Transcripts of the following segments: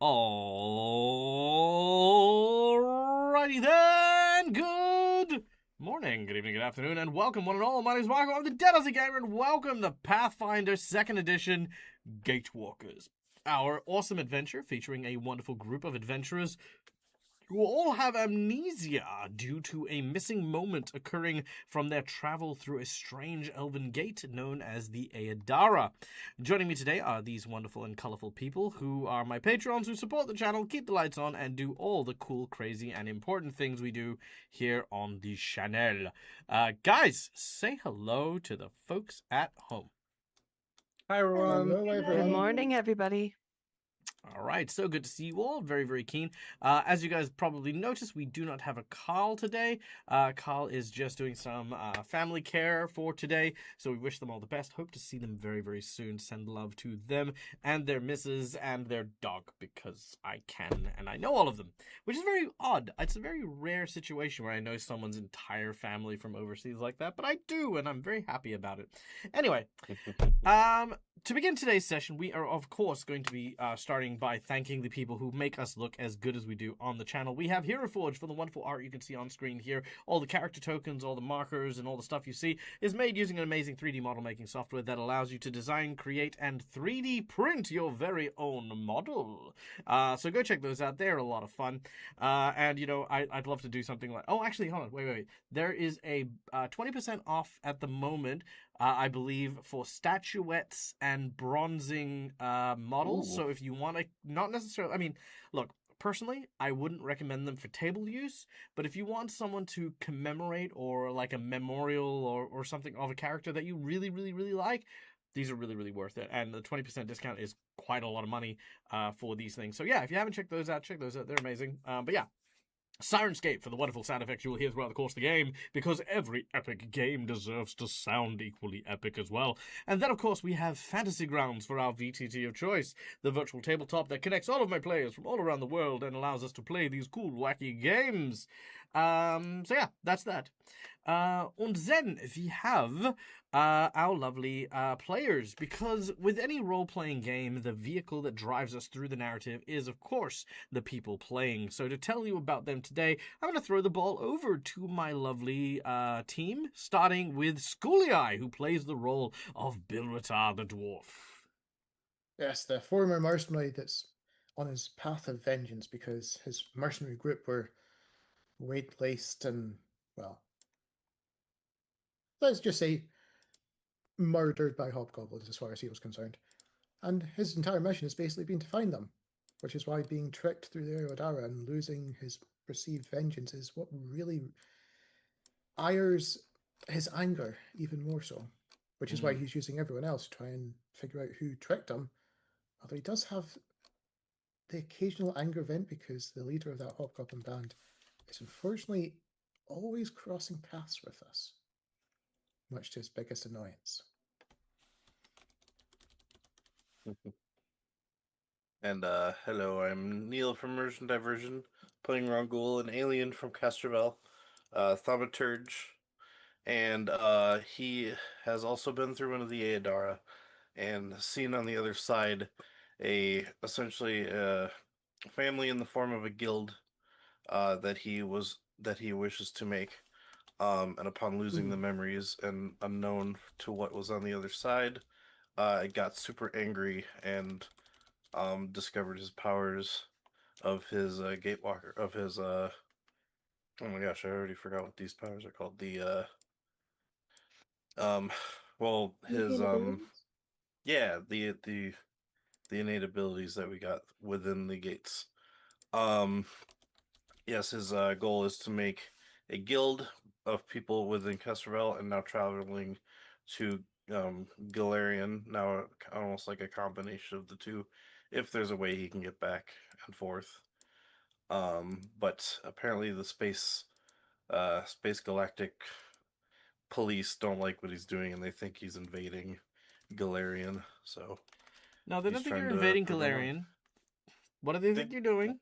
Alrighty then, good morning, good evening, good afternoon, and welcome one and all. My name is Michael, I'm the Dead Aussie Gamer, and welcome to Pathfinder 2nd Edition Gatewalkers. Our awesome adventure featuring a wonderful group of adventurers who all have amnesia due to a missing moment occurring from their travel through a strange elven gate known as the Aedara. Joining me today are these wonderful and colorful people who are my patrons who support the channel, keep the lights on, and do all the cool, crazy, and important things we do here on the channel. Guys, say hello to the folks at home. Hi, everyone. Hello, Good everyone. morning, everybody. All right, so good to see you all. Very, very keen. As you guys probably noticed, we do not have a Carl today. Carl is just doing some family care for today, so we wish them all the best. Hope to see them very, very soon. Send love to them and their missus and their dog, because I can, and I know all of them, which is very odd. It's a very rare situation where I know someone's entire family from overseas like that, but I do, and I'm very happy about it. Anyway, to begin today's session, we are, of course, going to be starting by thanking the people who make us look as good as we do on the channel. We have Hero Forge for the wonderful art you can see on screen here. All the character tokens, all the markers, and all the stuff you see is made using an amazing 3D model making software that allows you to design, create, and 3D print your very own model. So go check those out. They're a lot of fun. And, you know, I'd love to do something like... Oh, actually, hold on. Wait. There is a 20% off at the moment, I believe, for statuettes and bronzing models. Ooh. So if you want to, not necessarily, I mean, look, personally, I wouldn't recommend them for table use, but if you want someone to commemorate or like a memorial or something of a character that you really, really, really like, these are really, really worth it. And the 20% discount is quite a lot of money for these things. So yeah, if you haven't checked those out, check those out. They're amazing. But yeah. Sirenscape for the wonderful sound effects you will hear throughout the course of the game, because every epic game deserves to sound equally epic as well. And then, of course, we have Fantasy Grounds for our VTT of choice, the virtual tabletop that connects all of my players from all around the world and allows us to play these cool, wacky games. So yeah, that's that. And then we have our lovely players, because with any role-playing game, the vehicle that drives us through the narrative is, of course, the people playing. So to tell you about them today, I'm going to throw the ball over to my lovely team, starting with Schooley, who plays the role of B03 the dwarf. Yes, the former mercenary that's on his path of vengeance because his mercenary group were weight-laced and, well, let's just say murdered by hobgoblins as far as he was concerned. And his entire mission has basically been to find them, which is why being tricked through the Aedara and losing his perceived vengeance is what really ires his anger even more so, which is why he's using everyone else to try and figure out who tricked him. Although he does have the occasional anger vent because the leader of that hobgoblin band is unfortunately always crossing paths with us, much to his biggest annoyance. And hello, I'm Neil from Immersion Diversion, playing Rongul, an alien from Castrovel, thaumaturge, and he has also been through one of the Aedara and seen on the other side essentially a family in the form of a guild that he wishes to make. And upon losing the memories and unknown to what was on the other side, it got super angry and discovered his powers of his Gatewalker, of his oh my gosh, I already forgot what these powers are called. The well, his yeah, the innate abilities that we got within the gates. Yes, his goal is to make a guild of people within Castrovel, and now traveling to Galarian, now almost like a combination of the two, if there's a way he can get back and forth. But apparently the Space Galactic Police don't like what he's doing, and they think he's invading Galarian, so... No, they don't think you're invading Galarian. What do they think you're doing?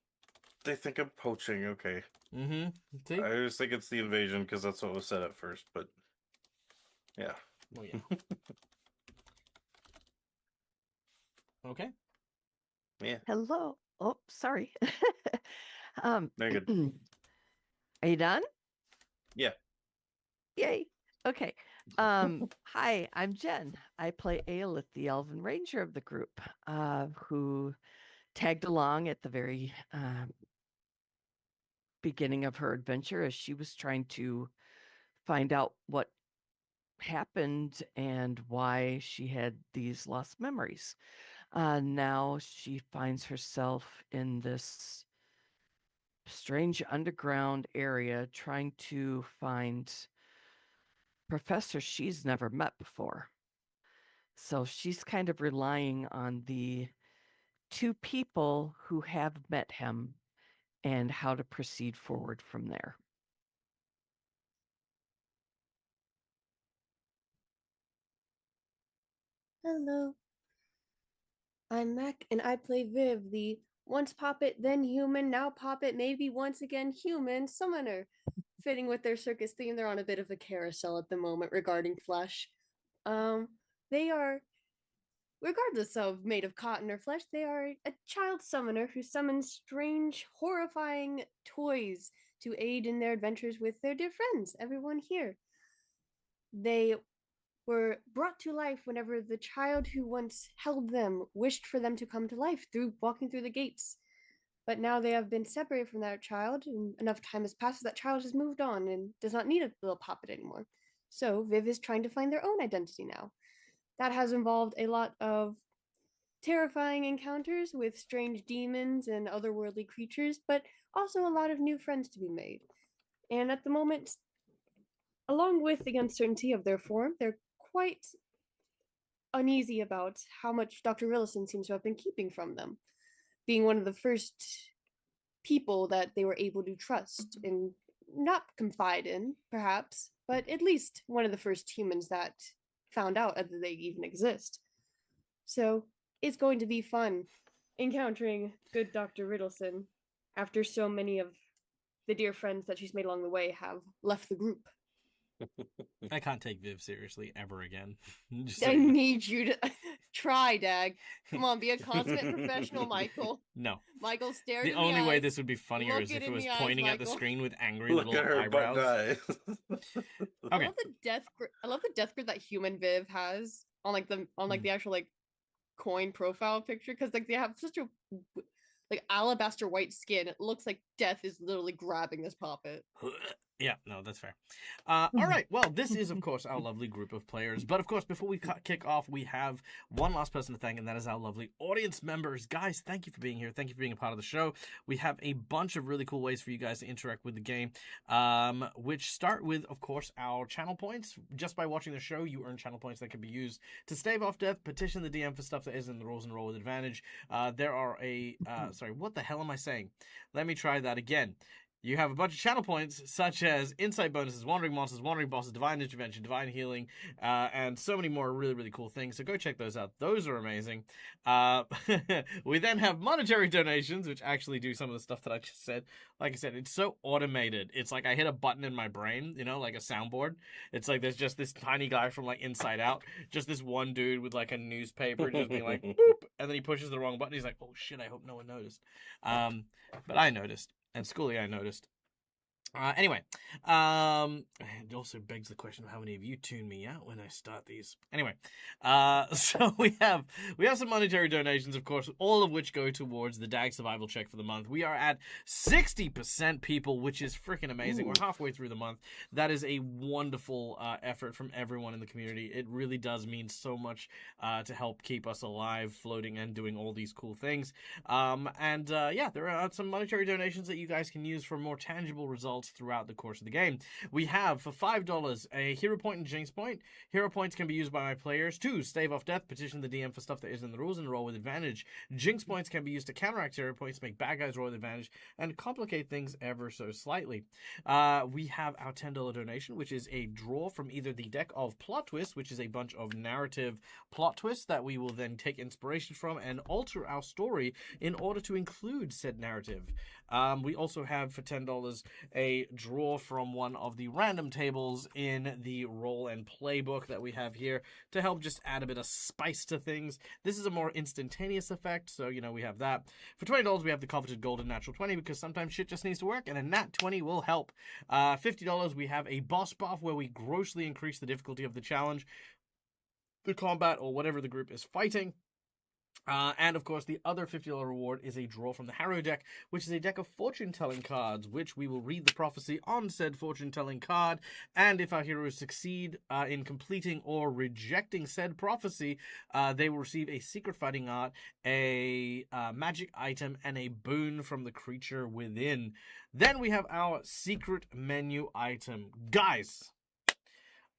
They think I'm poaching, okay. Mm-hmm. See? I just think it's the invasion, because that's what was said at first, but... yeah. Oh, yeah. Okay. Yeah. Hello. Oh, sorry. Very good. Are you done? Yeah. Yay. Okay. Hi, I'm Jen. I play Aelith, the Elven Ranger of the group, who tagged along at the very beginning of her adventure as she was trying to find out what happened and why she had these lost memories. Now she finds herself in this strange underground area trying to find professor she's never met before. So she's kind of relying on the two people who have met him and how to proceed forward from there. Hello. I'm Mac, and I play Viv, the once puppet, then human, now puppet, maybe once again human summoner. Fitting with their circus theme, they're on a bit of a carousel at the moment regarding flesh. They are, regardless of made of cotton or flesh, they are a child summoner who summons strange, horrifying toys to aid in their adventures with their dear friends, everyone here. They were brought to life whenever the child who once held them wished for them to come to life through walking through the gates. But now they have been separated from that child, and enough time has passed that child has moved on and does not need a little puppet anymore. So Viv is trying to find their own identity now. That has involved a lot of terrifying encounters with strange demons and otherworldly creatures, but also a lot of new friends to be made. And at the moment, along with the uncertainty of their form, they're quite uneasy about how much Dr. Rillison seems to have been keeping from them, being one of the first people that they were able to trust and not confide in, perhaps, but at least one of the first humans that found out that they even exist. So it's going to be fun encountering good Dr. Riddleson after so many of the dear friends that she's made along the way have left the group. I can't take Viv seriously ever again. Just I saying. need you to try, Dag. Come on, be a consummate professional, Michael. No. Michael, stare The at me only way eyes. this would be funnier Look is it if it in was the eyes, pointing at the Michael. screen with angry Look little at her butt eyebrows. guy. I Okay. love the death. I love the death grid that human Viv has on like the actual like coin profile picture because like they have such a like alabaster white skin. It looks like death is literally grabbing this puppet. Yeah, no, that's fair. All right, well, this is, of course, our lovely group of players. But, of course, before we kick off, we have one last person to thank, and that is our lovely audience members. Guys, thank you for being here. Thank you for being a part of the show. We have a bunch of really cool ways for you guys to interact with the game, which start with, of course, our channel points. Just by watching the show, you earn channel points that can be used to stave off death, petition the DM for stuff that isn't in the rules, and roll with advantage. There are sorry, what the hell am I saying? Let me try that again. You have a bunch of channel points, such as insight bonuses, wandering monsters, wandering bosses, divine intervention, divine healing, and so many more really, really cool things. So go check those out. Those are amazing. We then have monetary donations, which actually do some of the stuff that I just said. Like I said, it's so automated. It's like I hit a button in my brain, you know, like a soundboard. It's like there's just this tiny guy from like Inside Out, just this one dude with like a newspaper just being like, boop, and then he pushes the wrong button. He's like, oh shit, I hope no one noticed. But I noticed. And Schoolie, I noticed. Anyway, it also begs the question of how many of you tune me out when I start these. Anyway, so we have some monetary donations, of course, all of which go towards the DAG survival check for the month. We are at 60% people, which is freaking amazing. Ooh. We're halfway through the month. That is a wonderful effort from everyone in the community. It really does mean so much to help keep us alive, floating, and doing all these cool things. Yeah, there are some monetary donations that you guys can use for more tangible results throughout the course of the game. We have, for $5, a hero point and jinx point. Hero points can be used by my players to stave off death, petition the DM for stuff that isn't in the rules, and roll with advantage. Jinx points can be used to counteract hero points, make bad guys roll with advantage, and complicate things ever so slightly. We have our $10 donation, which is a draw from either the deck of plot twists, which is a bunch of narrative plot twists that we will then take inspiration from and alter our story in order to include said narrative. We also have, for $10, a a draw from one of the random tables in the roll and playbook that we have here to help just add a bit of spice to things. This is a more instantaneous effect, so, we have that. For $20, we have the coveted golden natural 20, because sometimes shit just needs to work, and a nat 20 will help. $50, we have a boss buff where we grossly increase the difficulty of the challenge, the combat, or whatever the group is fighting. And of course, the other $50 reward is a draw from the Harrow deck, which is a deck of fortune-telling cards, which we will read the prophecy on said fortune-telling card, and if our heroes succeed in completing or rejecting said prophecy, they will receive a secret fighting art, a magic item, and a boon from the creature within. Then we have our secret menu item. Guys,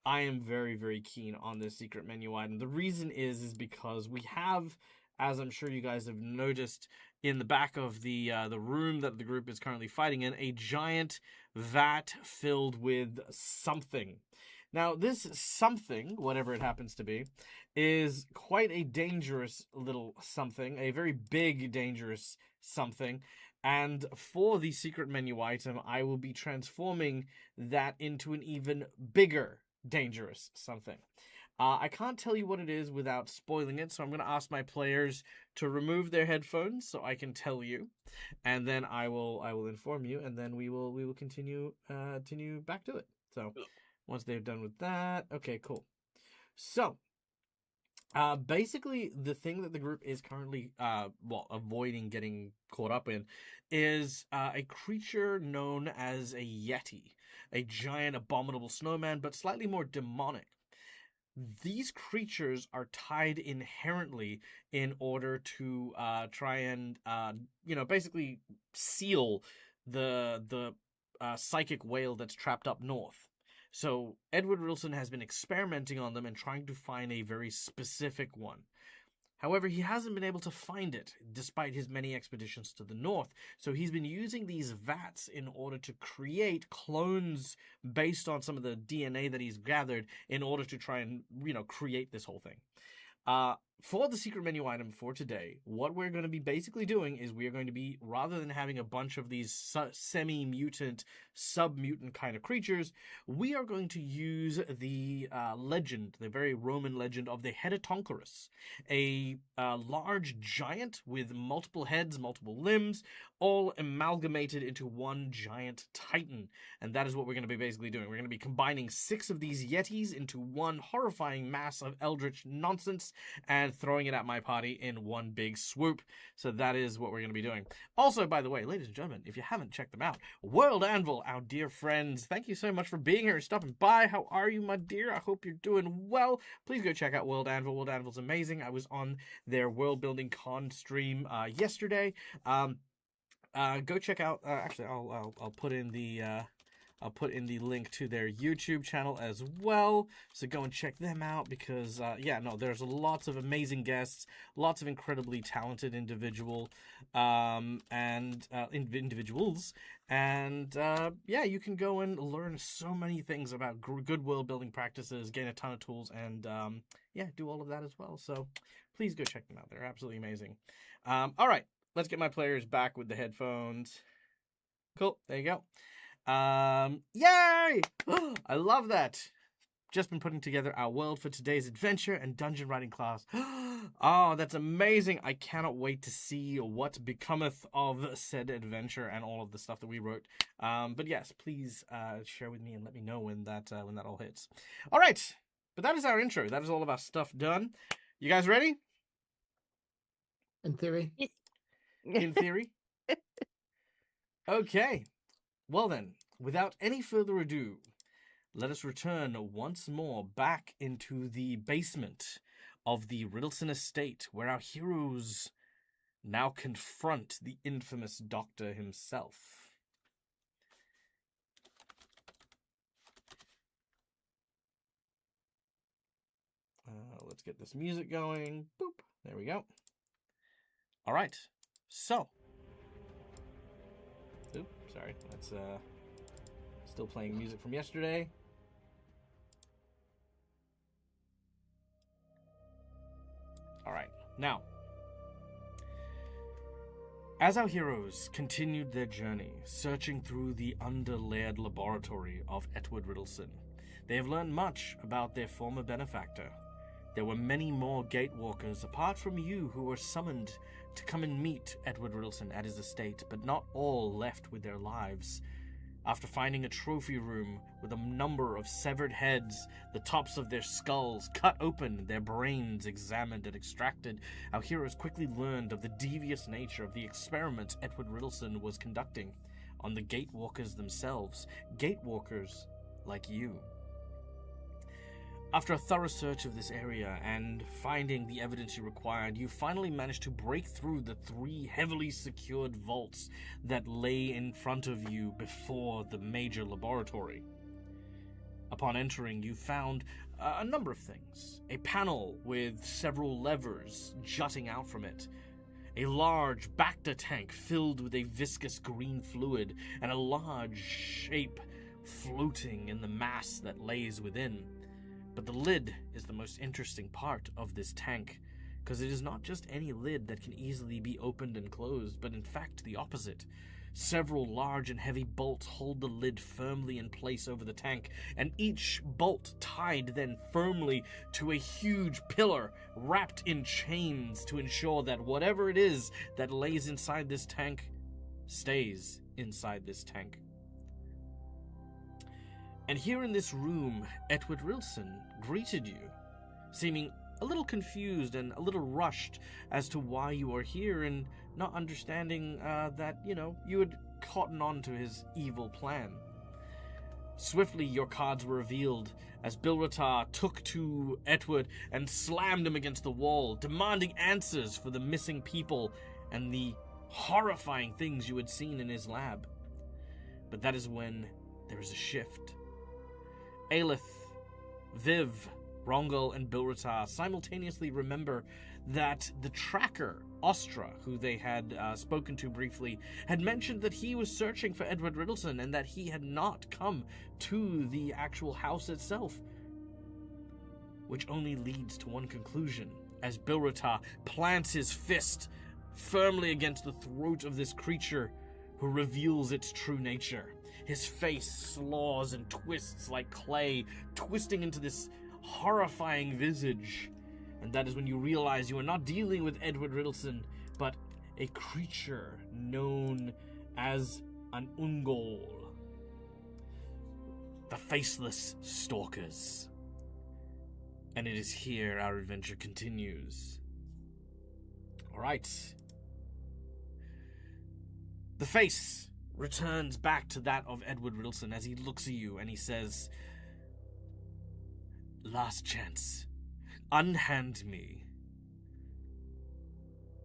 I am very, very keen on this secret menu item. The reason is because we have, as I'm sure you guys have noticed, in the back of the room that the group is currently fighting in, a giant vat filled with something. Now, this something, whatever it happens to be, is quite a dangerous little something, a very big, dangerous something. And for the secret menu item, I will be transforming that into an even bigger, dangerous something. I can't tell you what it is without spoiling it, so I'm going to ask my players to remove their headphones so I can tell you, and then I will inform you, and then we will continue back to it. So once they're done with that, okay, cool. So basically, the thing that the group is currently avoiding getting caught up in is a creature known as a Yeti, a giant abominable snowman, but slightly more demonic. These creatures are tied inherently in order to try and basically seal the psychic whale that's trapped up north. So Edward Wilson has been experimenting on them and trying to find a very specific one. However, he hasn't been able to find it, despite his many expeditions to the north. So he's been using these vats in order to create clones based on some of the DNA that he's gathered in order to try and, create this whole thing. For the secret menu item for today, what we're going to be basically doing is we are going to be, rather than having a bunch of these semi-mutant, sub-mutant kind of creatures, we are going to use the legend, the very Roman legend of the Hedatonchorus, a large giant with multiple heads, multiple limbs, all amalgamated into one giant titan. And that is what we're going to be basically doing. We're going to be combining 6 of these yetis into one horrifying mass of eldritch nonsense and throwing it at my party in one big swoop. So that is what we're going to be doing. Also, by the way, ladies and gentlemen, if you haven't checked them out, World Anvil, our dear friends, thank you so much for being here and stopping by. How are you, my dear? I hope you're doing well. Please go check out World Anvil. World Anvil's amazing. I was on their World Building Con stream yesterday. Go check out. Actually, I'll put in the link to their YouTube channel as well. So go and check them out because there's lots of amazing guests, lots of incredibly talented individuals, and you can go and learn so many things about good world building practices, gain a ton of tools, and do all of that as well. So please go check them out. They're absolutely amazing. All right. Let's get my players back with the headphones. Cool. There you go. Yay! I love that. Just been putting together our world for today's adventure and dungeon writing class. Oh, that's amazing. I cannot wait to see what becometh of said adventure and all of the stuff that we wrote. But yes, please share with me and let me know when that all hits. All right. But that is our intro. That is all of our stuff done. You guys ready? In theory. In theory? Okay. Well then, without any further ado, let us return once more back into the basement of the Riddleson estate, where our heroes now confront the infamous doctor himself. Let's get this music going. Boop. There we go. All right. So. Oop, sorry. That's still playing music from yesterday. All right. Now, As our heroes continued their journey, searching through the underlayered laboratory of Edward Riddleson, they have learned much about their former benefactor. There were many more Gatewalkers apart from you who were summoned to come and meet Edward Riddleson at his estate, but not all left with their lives. After finding a trophy room with a number of severed heads, the tops of their skulls cut open, their brains examined and extracted, our heroes quickly learned of the devious nature of the experiments Edward Riddleson was conducting on the Gatewalkers themselves, Gatewalkers like you. After a thorough search of this area and finding the evidence you required, you finally managed to break through the 3 heavily secured vaults that lay in front of you before the major laboratory. Upon entering, you found a number of things. A panel with several levers jutting out from it, a large Bacta tank filled with a viscous green fluid, and a large shape floating in the mass that lays within. But the lid is the most interesting part of this tank, because it is not just any lid that can easily be opened and closed, but in fact the opposite. Several large and heavy bolts hold the lid firmly in place over the tank, and each bolt tied then firmly to a huge pillar wrapped in chains to ensure that whatever it is that lays inside this tank stays inside this tank. And here in this room, Edward Riddleson greeted you, seeming a little confused and a little rushed as to why you are here, and not understanding that, you had caught on to his evil plan. Swiftly, your cards were revealed as B03 took to Edward and slammed him against the wall, demanding answers for the missing people and the horrifying things you had seen in his lab. But that is when there is a shift. Aelith, Viv, Rongol, and B03 simultaneously remember that the tracker, Ostra, who they had spoken to briefly, had mentioned that he was searching for Edward Riddleson and that he had not come to the actual house itself. Which only leads to one conclusion, as B03 plants his fist firmly against the throat of this creature, who reveals its true nature. His face slaws and twists like clay, twisting into this horrifying visage. And that is when you realize you are not dealing with Edward Riddleson, but a creature known as an Ungol. The Faceless Stalkers. And it is here our adventure continues. Alright. The face returns back to that of Edward Riddleson as he looks at you and he says, "Last chance. Unhand me.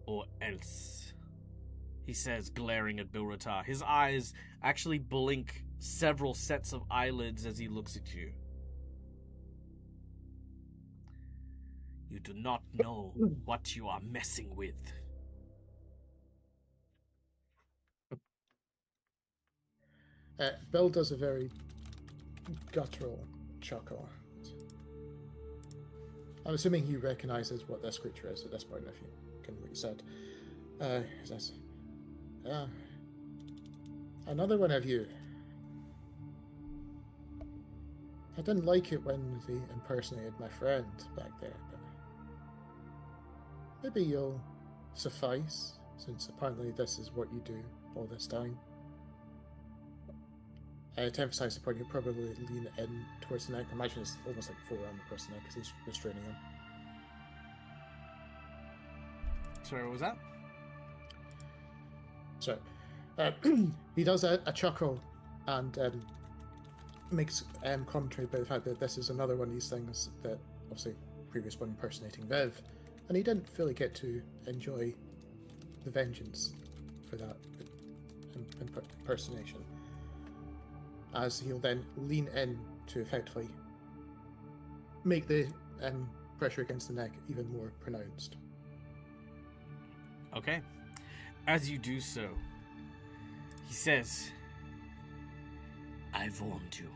Or else," he says, glaring at B03. His eyes actually blink several sets of eyelids as he looks at you. "You do not know what you are messing with." Bill does a very guttural chuckle. I'm assuming he recognizes what this creature is at this point, if you can what you said. He says, "Another one of you. I didn't like it when they impersonated my friend back there, but maybe you'll suffice, since apparently this is what you do all this time." To emphasize the point, you'll probably lean in towards the neck. I imagine it's almost like forearm across the neck because he's restraining him. Sorry, what was that? So, he does a chuckle and makes commentary about the fact that this is another one of these things that, obviously, previous one impersonating Viv, and he didn't fully get to enjoy the vengeance for that impersonation. As he'll then lean in to effectively make the pressure against the neck even more pronounced. Okay. As you do so, he says, "I warned you."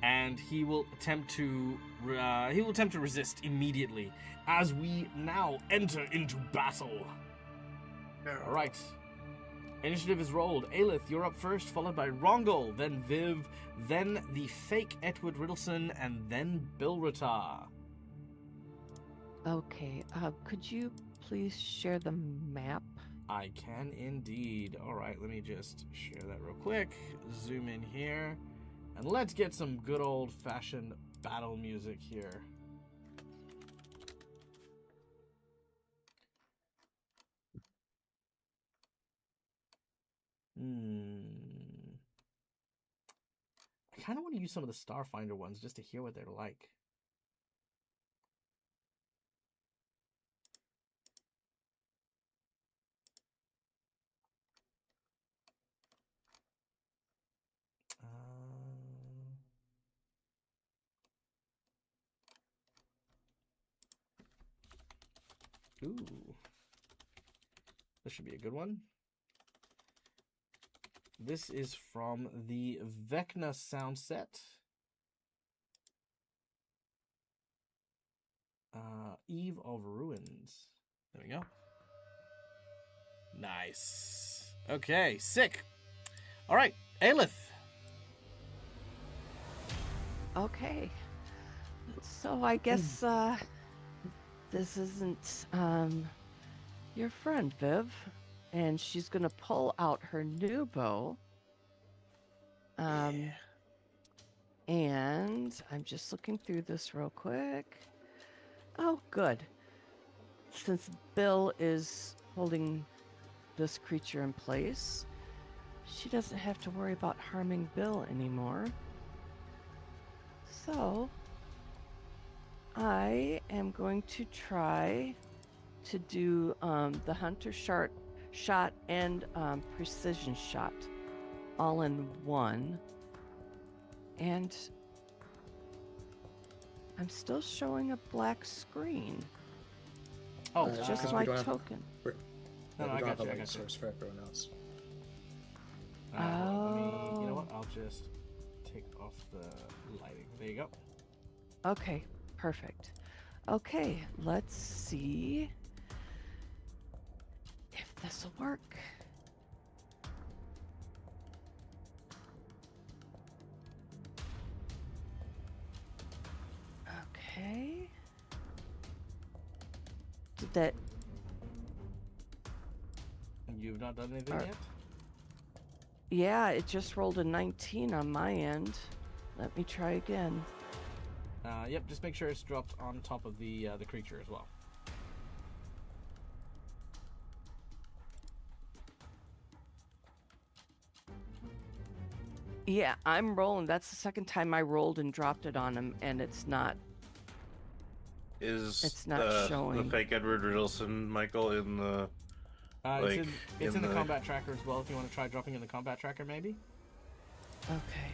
And he will attempt to resist immediately as we now enter into battle. All right. Initiative is rolled. Aelith, you're up first, followed by Rongol, then Viv, then the fake Edward Riddleson, and then Bilratar. Okay. Could you please share the map? I can indeed. All right, let me just share that real quick. Zoom in here. And let's get some good old-fashioned battle music here. I kind of want to use some of the Starfinder ones just to hear what they're like. Ooh. This should be a good one. This is from the Vecna sound set. Eve of Ruins. There we go. Nice. Okay, sick. All right, Aelith. Okay. So I guess this isn't your friend Viv, and she's gonna pull out her new bow. And I'm just looking through this real quick. Oh, good. Since Bill is holding this creature in place, she doesn't have to worry about harming Bill anymore. So I am going to try to do the hunter shot and precision shot all in one. And I'm still showing a black screen. Oh, It's Just because my we don't have- token. No, No, we I don't have got a you, I light got you. source for everyone else. Let me, you know Oh. what? I'll just take off the lighting. There you go. Okay, perfect. Okay, let's see if this will work. Okay. Did that? You've not done anything Are- yet? Yeah, it just rolled a 19 on my end. Let me try again. Yep, just make sure it's dropped on top of the creature as well. Yeah, I'm rolling. That's the second time I rolled and dropped it on him, and it's not. Is It's not the showing. fake Edward Riddleson, Michael, in the It's in in the the- combat tracker as well. If you want to try dropping in the combat tracker, maybe. Okay.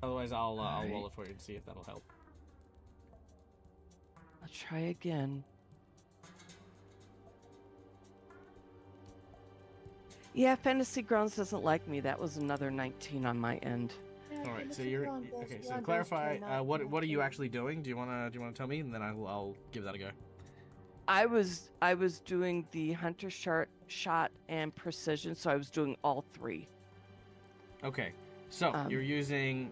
Otherwise, I'll Alright. roll it for you and see if that'll help. I'll try again. Yeah, Fantasy Grounds doesn't like me. That was another 19 on my end. All right, so you're okay. So to clarify, what are you actually doing? Do you wanna tell me, and then I'll give that a go. I was doing the hunter shot and precision, so I was doing all three. Okay, so you're using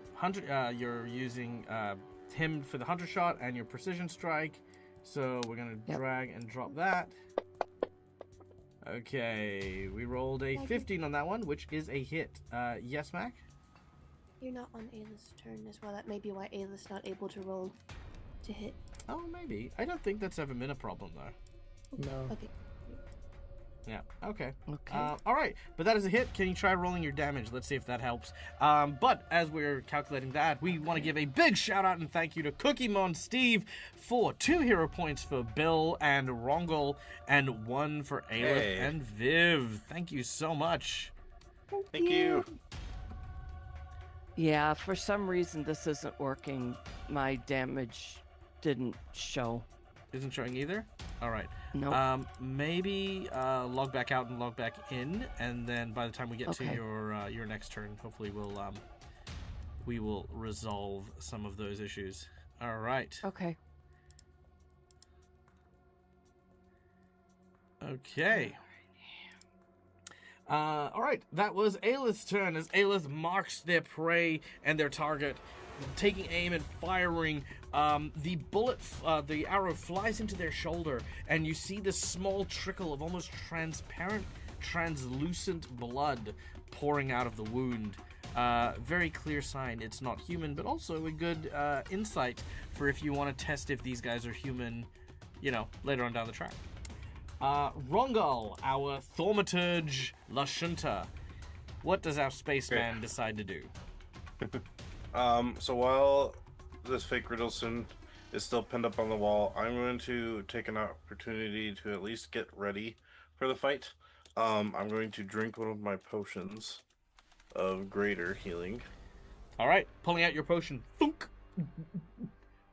him for the hunter shot and your precision strike. So we're gonna Yep. drag and drop that. Okay, we rolled a 15 on that one, which is a hit. Yes, Mac? You're not on Ayla's turn as well. That may be why Ayla's not able to roll to hit. Oh, maybe. I don't think that's ever been a problem, though. No. Okay. Yeah, okay. Okay. All right, but that is a hit. Can you try rolling your damage? Let's see if that helps. But as we're calculating that, we want to give a big shout out and thank you to Cookiemon Steve for 2 hero points for Bill and Rongol and 1 for Aelith Hey. and Viv. Thank you so much. Thank you. Yeah, for some reason this isn't working. My damage didn't show. Isn't showing either? All right. Nope. Maybe log back out and log back in, and then by the time we get to Okay. your next turn, hopefully we will resolve some of those issues. All right. Okay. Okay. All right, that was Aelith's turn as Aelith marks their prey and their target, taking aim and firing. The arrow flies into their shoulder, and you see this small trickle of almost transparent, translucent blood pouring out of the wound. Very clear sign it's not human, but also a good insight for if you want to test if these guys are human, later on down the track. Rongal, our thaumaturge Lashunta. What does our spaceman decide to do? So while this fake Riddleson is still pinned up on the wall, I'm going to take an opportunity to at least get ready for the fight. I'm going to drink one of my potions of greater healing. All right, pulling out your potion. Thunk.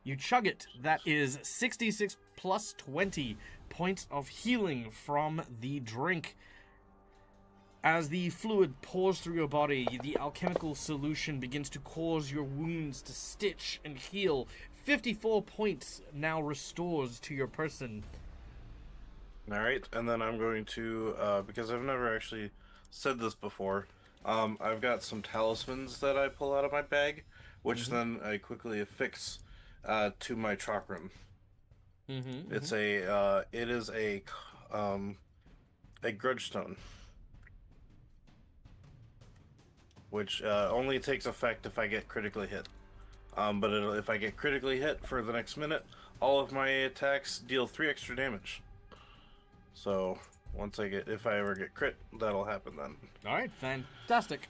You chug it. That is 66 plus 20 points of healing from the drink. As the fluid pours through your body, the alchemical solution begins to cause your wounds to stitch and heal. 54 points now restores to your person. All right, and then I'm going to, because I've never actually said this before, I've got some talismans that I pull out of my bag, which then I quickly affix to my chakram. It's it is a grudge stone, which only takes effect if I get critically hit. But if I get critically hit for the next minute, all of my attacks deal 3 extra damage. So if I ever get crit, that'll happen then. All right, fantastic.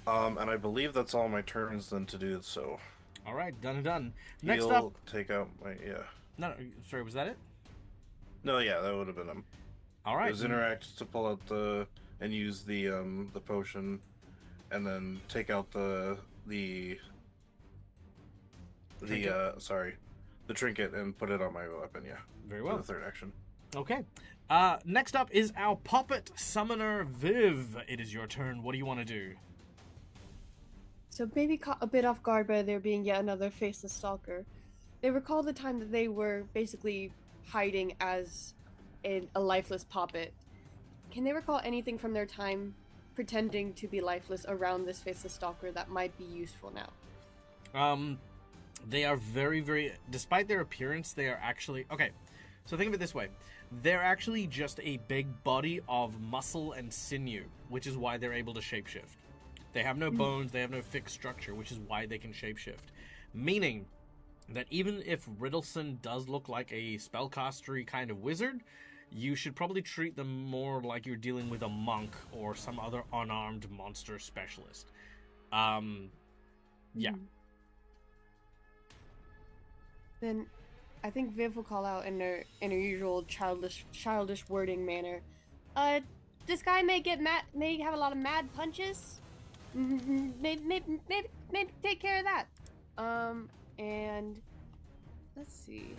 And I believe that's all my turns then to do so. All right, done and done. Next He'll up, take out my no, sorry, was that it? No, yeah, that would have been him. All right. It was interact to pull out and use the potion, and then take out the trinket and put it on my weapon. Yeah. Very well. For the third action. Okay. Next up is our puppet summoner Viv. It is your turn. What do you want to do? So maybe caught a bit off guard by there being yet another faceless stalker. They recall the time that they were basically hiding as a lifeless puppet. Can they recall anything from their time pretending to be lifeless around this faceless stalker that might be useful now? They are very, very... Despite their appearance, they are actually... Okay, so think of it this way. They're actually just a big body of muscle and sinew, which is why they're able to shapeshift. They have no bones, they have no fixed structure, which is why they can shapeshift. Meaning that even if Riddleson does look like a spellcastery kind of wizard, you should probably treat them more like you're dealing with a monk or some other unarmed monster specialist. Yeah. Then I think Viv will call out in her usual childish wording manner. This guy may have a lot of mad punches. Maybe take care of that. And let's see.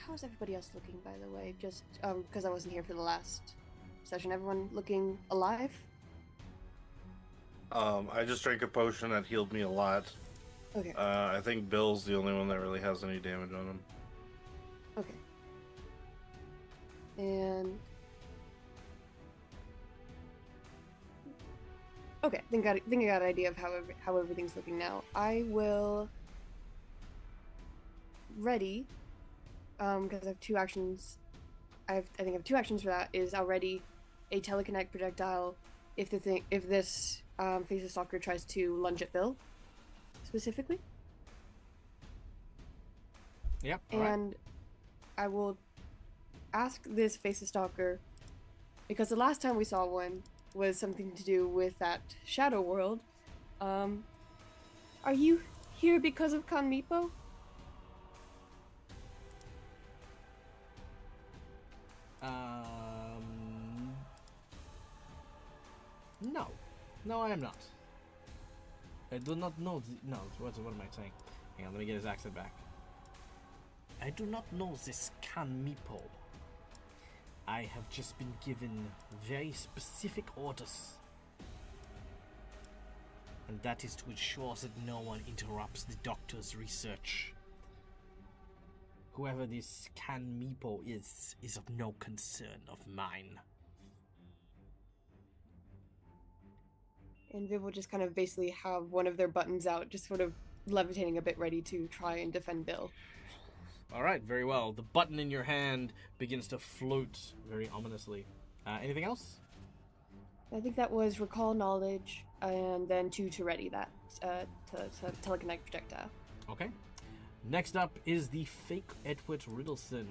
How's everybody else looking, by the way? Just because I wasn't here for the last session. Everyone looking alive? I just drank a potion that healed me a lot. Okay. I think Bill's the only one that really has any damage on him. Okay. And okay, I think I got an idea of how everything's looking now. I will ready, because I have 2 actions. I think I have 2 actions for that. Is I'll ready a telekinetic projectile if this faceless stalker tries to lunge at Bill specifically. Yep. And I will ask this faceless stalker, because the last time we saw one was something to do with that shadow world. Are you here because of Kanmipo? No, I am not. I do not know. No, what am I saying? Hang on, let me get his accent back. I do not know this Kanmipo. I have just been given very specific orders. And that is to ensure that no one interrupts the doctor's research. whoever this Can Meepo is of no concern of mine. And Viv will just kind of basically have one of their buttons out, just sort of levitating a bit, ready to try and defend Bill. All right, very well. The button in your hand begins to float very ominously. Anything else? I think that was recall knowledge, and then to ready that to telekinetic projectile. Okay. Next up is the fake Edward Riddleson.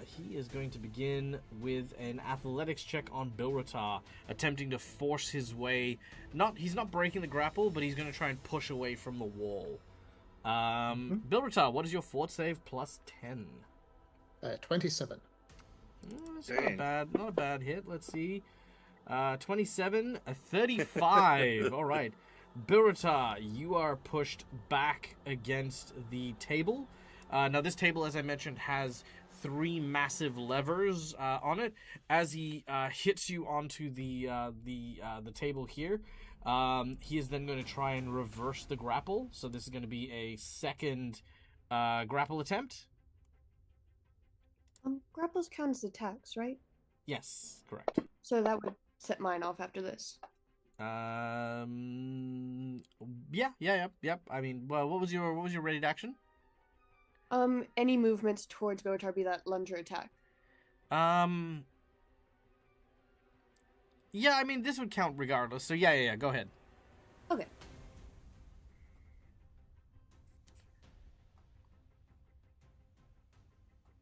He is going to begin with an athletics check on Bilratar, attempting to force his way. He's not breaking the grapple, but he's going to try and push away from the wall. Bilratar, what is your fort save plus 10? 27. It's not a bad hit. Let's see. 27, a 35. All right. Bilratar, you are pushed back against the table. Now, this table, as I mentioned, has 3 massive levers on it. As he hits you onto the table here, he is then going to try and reverse the grapple. So this is going to be a second grapple attempt. Grapples count as attacks, right? Yes, correct. So that would set mine off after this. Yeah. I mean, well, what was your ready action? Any movements towards Botar, be that lunge or attack. Yeah, I mean, this would count regardless. So yeah, go ahead. Okay.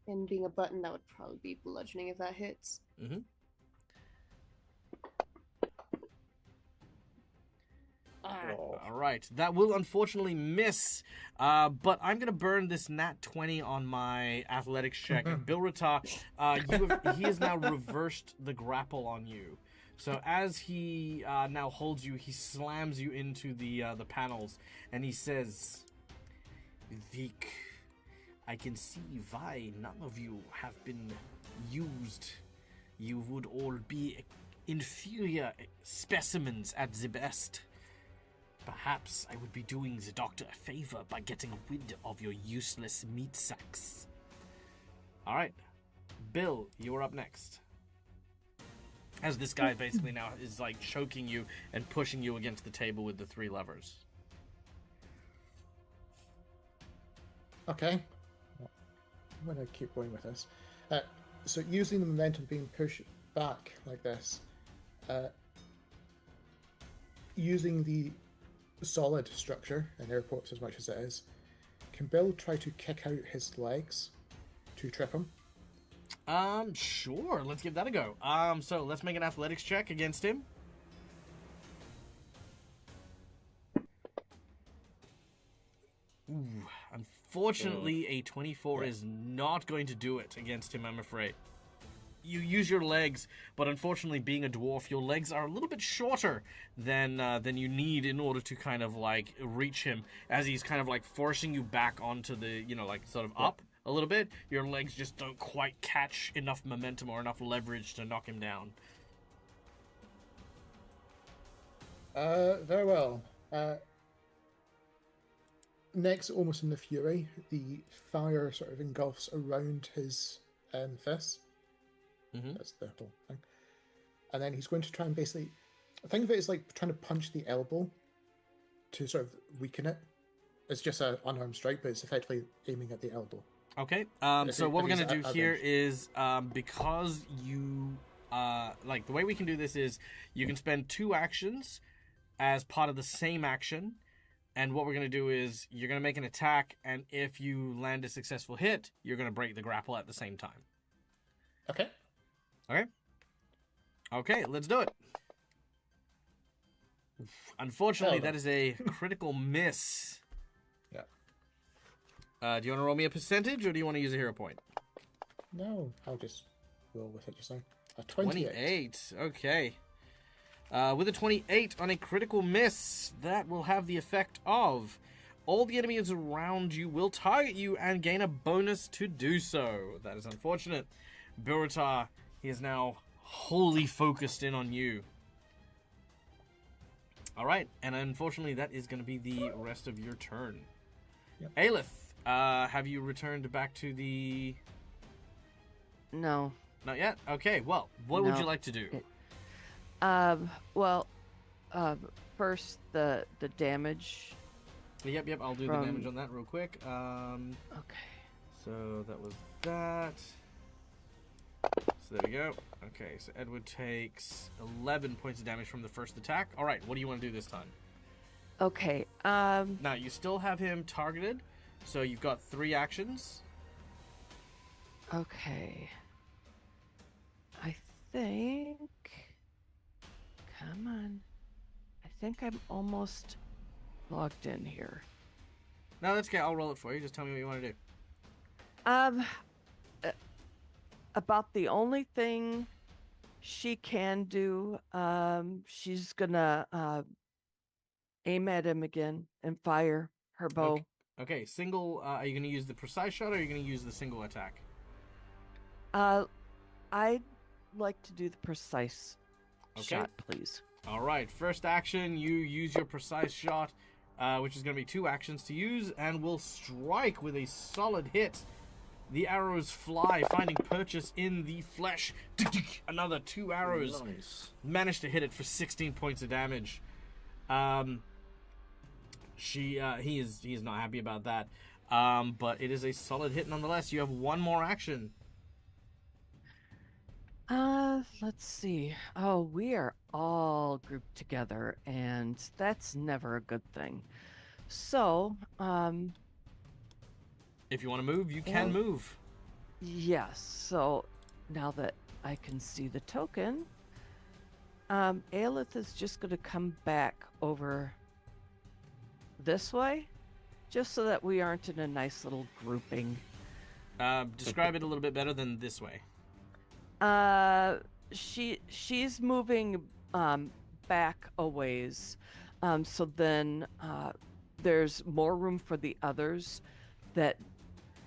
And being a button, that would probably be bludgeoning if that hits. Mm-hmm. All right, that will unfortunately miss, but I'm going to burn this nat 20 on my athletics check. Bilratar, he has now reversed the grapple on you. So as he now holds you, he slams you into the panels, and he says, Vic, I can see why none of you have been used. You would all be inferior specimens at the best. Perhaps I would be doing the doctor a favor by getting rid of your useless meat sacks. All right, Bill, you're up next. As this guy basically now is like choking you and pushing you against the table with the 3 levers. Okay. I'm going to keep going with this. So using the momentum being pushed back like this, using the solid structure in air quotes as much as it is, can Bill try to kick out his legs to trip him? Sure, let's give that a go. So let's make an athletics check against him. Ooh, unfortunately, a 24 is not going to do it against him, I'm afraid. You use your legs, but unfortunately, being a dwarf, your legs are a little bit shorter than you need in order to kind of like reach him. As he's kind of like forcing you back onto the, like sort of up a little bit. Your legs just don't quite catch enough momentum or enough leverage to knock him down. Very well. Next, almost in the fury, the fire sort of engulfs around his fists. Mm-hmm. That's the whole thing. And then he's going to try and basically, think of it as like trying to punch the elbow to sort of weaken it. It's just an unarmed strike, but it's effectively aiming at the elbow. Okay. So what we're going to do here is, because you, like the way we can do this is you can spend 2 actions as part of the same action. And what we're going to do is you're going to make an attack. And if you land a successful hit, you're going to break the grapple at the same time. Okay. Okay, let's do it. Unfortunately, that is a critical miss. Yeah. Do you want to roll me a percentage, or do you want to use a hero point? No, I'll just roll with it just now. A 28. Okay. With a 28 on a critical miss, that will have the effect of all the enemies around you will target you and gain a bonus to do so. That is unfortunate. Bilratar, he is now wholly focused in on you. All right, and unfortunately, that is going to be the rest of your turn. Yep. Aelith, Have you returned back to the... No. Not yet? Okay, well, what would No. you like to do? Well, first the damage. Yep, I'll do the damage on that real quick. Okay. So that was that. So there we go. Okay, so Edward takes 11 points of damage from the first attack. All right, what do you want to do this time? Okay. Now, you still have him targeted, so you've got 3 actions. Okay. I think... Come on. I think I'm almost logged in here. No, that's okay. I'll roll it for you. Just tell me what you want to do. About the only thing she can do, she's gonna aim at him again and fire her bow. Okay, single. Are you going to use the precise shot, or are you going to use the single attack? I'd like to do the precise shot, please. All right. First action, you use your precise shot, which is going to be 2 actions to use, and will strike with a solid hit. The arrows fly, finding purchase in the flesh. Another 2 arrows. Nice. Managed to hit it for 16 points of damage. He is not happy about that. But it is a solid hit nonetheless. You have 1 more action. Let's see. Oh, we are all grouped together, and that's never a good thing. So, If you want to move, you can move. yes. So now that I can see the token, Aelith is just going to come back over this way, just so that we aren't in a nice little grouping. Describe it a little bit better than this way. She's moving back a ways, so then there's more room for the others that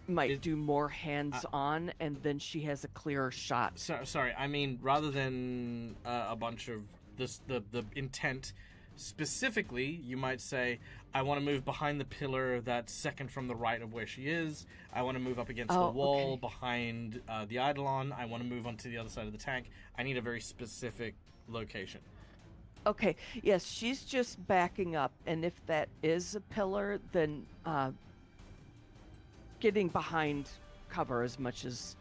might do more hands-on, and then she has a clearer shot. Sorry, I mean, rather than a bunch of this, the intent specifically, you might say, I want to move behind the pillar that's second from the right of where she is. I want to move up against the wall behind the Eidolon. I want to move onto the other side of the tank. I need a very specific location. Okay, yes, she's just backing up, and if that is a pillar, then getting behind cover as much as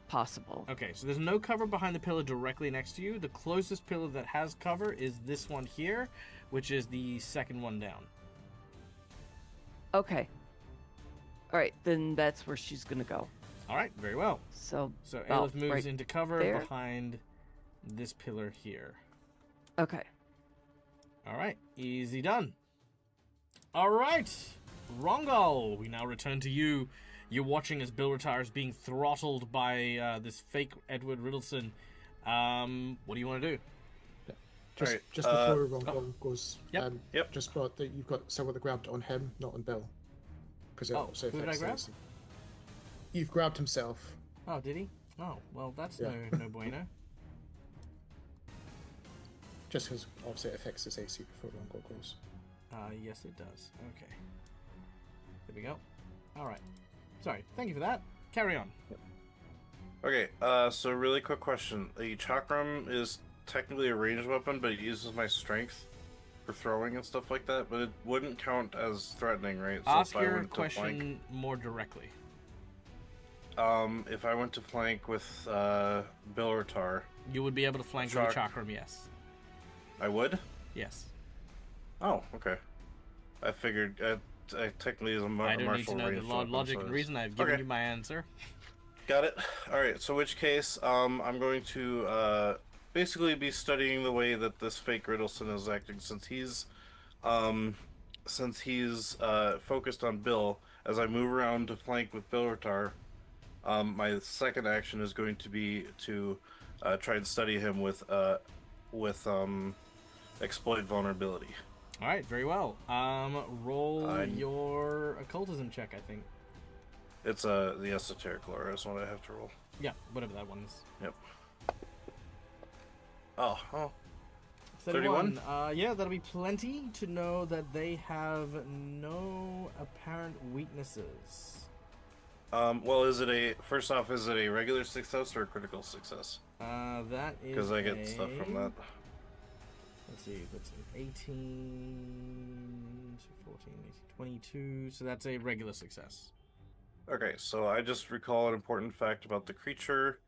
possible. Okay, so there's no cover behind the pillar directly next to you. The closest pillar that has cover is this one here, which is the second one down. Okay. All right, then that's where she's going to go. All right, very well. So Aelith moves right into cover there. behind this pillar here. Okay. All right, easy done. All right, Rongal, we now return to you. You're watching as Bilratar is being throttled by this fake Edward Riddleson. What do you want to do? Just Right, before Rongon goes, Yep. just thought that you've got someone that grabbed on him, not on Bill. Because it also who did I affects grab? things. You've grabbed himself. Oh, did he? Oh, well, that's Yeah. no bueno. Just because obviously it affects his AC before Rongon goes. Yes, it does. Okay. There we go. All right. Sorry. Thank you for that. Carry on. Okay, so really quick question. The Chakram is technically a ranged weapon, but it uses my strength for throwing and stuff like that, but it wouldn't count as threatening, right? So Ask if I your went to question flank, more directly. if I went to flank with Bilratar, You would be able to flank with a Chak- chakram, yes. I would? Yes. Oh, okay. I figured I technically is a I don't need martial to know the ranged weapon, logic so and it's- reason. I've given Okay. you my answer. Got it. All right. So, which case, I'm going to basically be studying the way that this fake Riddleson is acting, since he's focused on Bill. As I move around to flank with Bilratar, my second action is going to be to try and study him with exploit vulnerability. All right, very well. Roll I'm- your occultism check, I think. It's the esoteric lore is what I have to roll. Yeah, whatever that one is. Yep. Oh. 31. Yeah, that'll be plenty to know that they have no apparent weaknesses. Well, is it first off, is it a regular success or a critical success? That is Because I get stuff from that. Let's see, 18, so 14, 18, 22, so that's a regular success. Okay, so I just recall an important fact about the creature.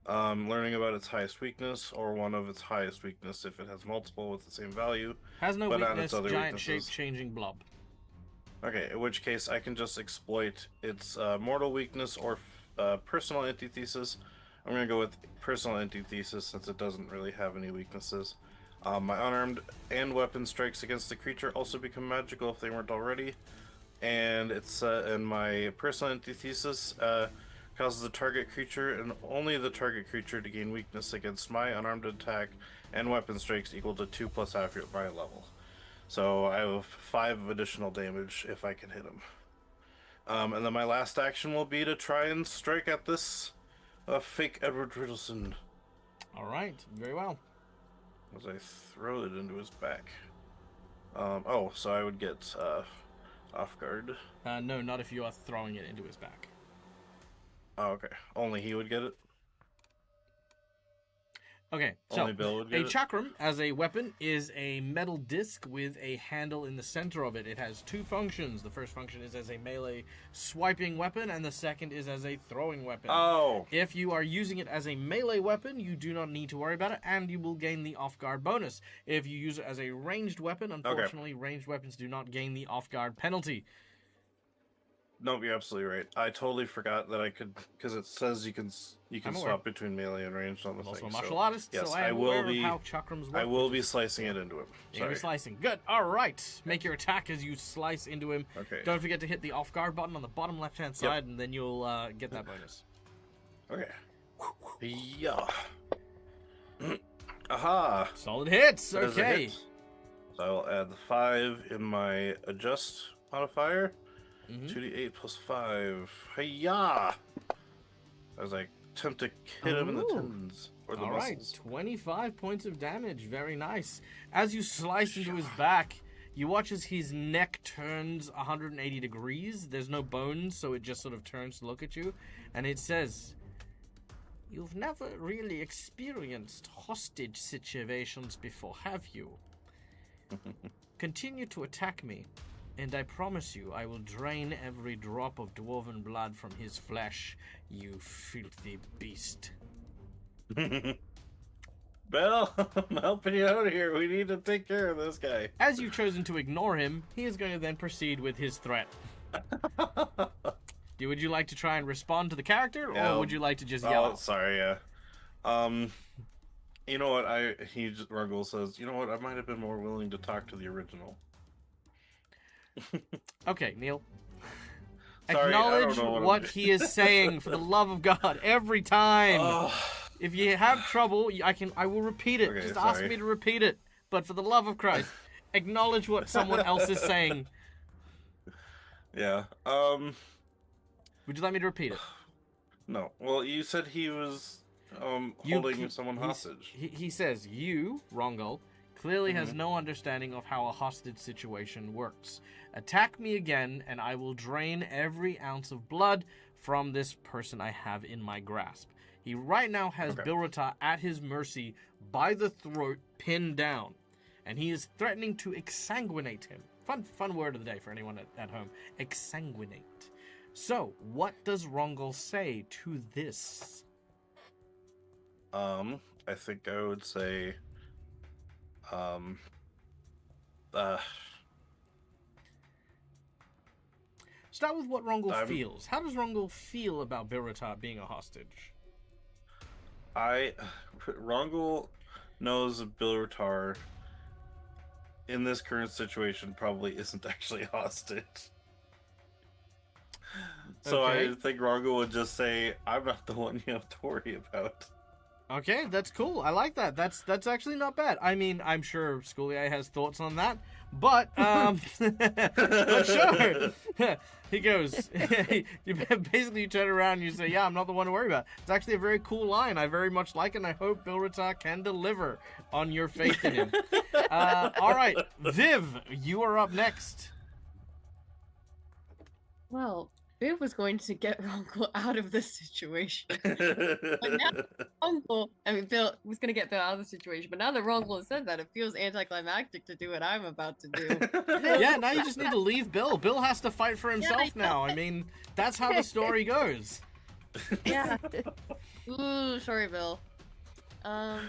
Learning about its highest weakness, or one of its highest weakness if it has multiple with the same value. Has no but not weakness, its other giant weaknesses. shape-changing blob. Okay, in which case I can just exploit its mortal weakness or personal antithesis. I'm going to go with personal antithesis since it doesn't really have any weaknesses. My unarmed and weapon strikes against the creature also become magical if they weren't already. And and my personal antithesis causes the target creature and only the target creature to gain weakness against my unarmed attack and weapon strikes equal to 2 plus half my level. So I have 5 additional damage if I can hit him. And then my last action will be to try and strike at this fake Edward Riddleson. Alright, very well. As I throw it into his back. So I would get off guard. No, not if you are throwing it into his back. Oh, okay. Only he would get it? Okay, so Only Bill would get a it? chakram as a weapon is a metal disc with a handle in the center of it. It has 2 functions. The first function is as a melee swiping weapon, and the second is as a throwing weapon. Oh! If you are using it as a melee weapon, you do not need to worry about it, and you will gain the off-guard bonus. If you use it as a ranged weapon, unfortunately, ranged weapons do not gain the off-guard penalty. Nope, you're absolutely right. I totally forgot that I could, because it says you can I'm aware. swap between melee and ranged on the I'm also thing. a martial so, artist, yes, so I am will aware be. of how chakrams work. I will be slicing it into him. You're gonna be Sorry. slicing. Good. All right. Make your attack as you slice into him. Okay. Don't forget to hit the off-guard button on the bottom left-hand side, and then you'll get that bonus. Okay. Yeah. Aha! Solid hits. That is a Okay. hit. So I will add the 5 in my adjust modifier. Mhm. 2d8 plus 5. Hiya! As I attempt to hit him in the Ooh. tendons or the All right. muscles. 25 points of damage. Very nice. As you slice into his back, you watch as his neck turns 180 degrees. There's no bones, so it just sort of turns to look at you, and it says, "You've never really experienced hostage situations before, have you? Continue to attack me, and I promise you I will drain every drop of dwarven blood from his flesh, you filthy beast." Bell, I'm helping you out here. We need to take care of this guy. As you've chosen to ignore him, he is going to then proceed with his threat. Would you like to try and respond to the character, Yeah, or would you like to just yell Oh, out? sorry, yeah. You know what? Ruggle says, you know what? I might have been more willing to talk to the original. Okay, Neil. Sorry, I don't Acknowledge know what what I'm he is saying, for the love of God, every time. Oh, If you have trouble, I will repeat it. Okay, Just ask sorry. me to repeat it. But for the love of Christ, acknowledge what someone else is saying. yeah. Would you like me to repeat it? No. Well, you said he was You holding cl- someone he's- hostage. He says, you, Rongol, clearly has Mhm. no understanding of how a hostage situation works. Attack me again, and I will drain every ounce of blood from this person I have in my grasp. He right now has Okay. Bilrata at his mercy by the throat, pinned down, and he is threatening to exsanguinate him. Fun word of the day for anyone at home. Exsanguinate. So, what does Rongol say to this? I think I would say, Start with what Rongol I'm- feels. How does Rongol feel about Bilrata being a hostage? Rongul knows that Bilratar in this current situation probably isn't actually hostage. So Okay. I think Rongul would just say, I'm not the one you have to worry about. Okay, that's cool. I like that. That's actually not bad. I mean, I'm sure Schoolie has thoughts on that, but but sure. He goes. You turn around and you say, "Yeah, I'm not the one to worry about." It's actually a very cool line. I very much like it, and I hope Bilrata can deliver on your faith in him. All right, Viv, you are up next. Well, Viv was going to get Rongle out of this situation. Bill was going to get Bill out of the situation, but now that Rongle has said that, it feels anticlimactic to do what I'm about to do. Yeah, now you just need to leave Bill. Bill has to fight for himself now. I mean, that's how the story goes. Yeah. Ooh, sorry, Bill. I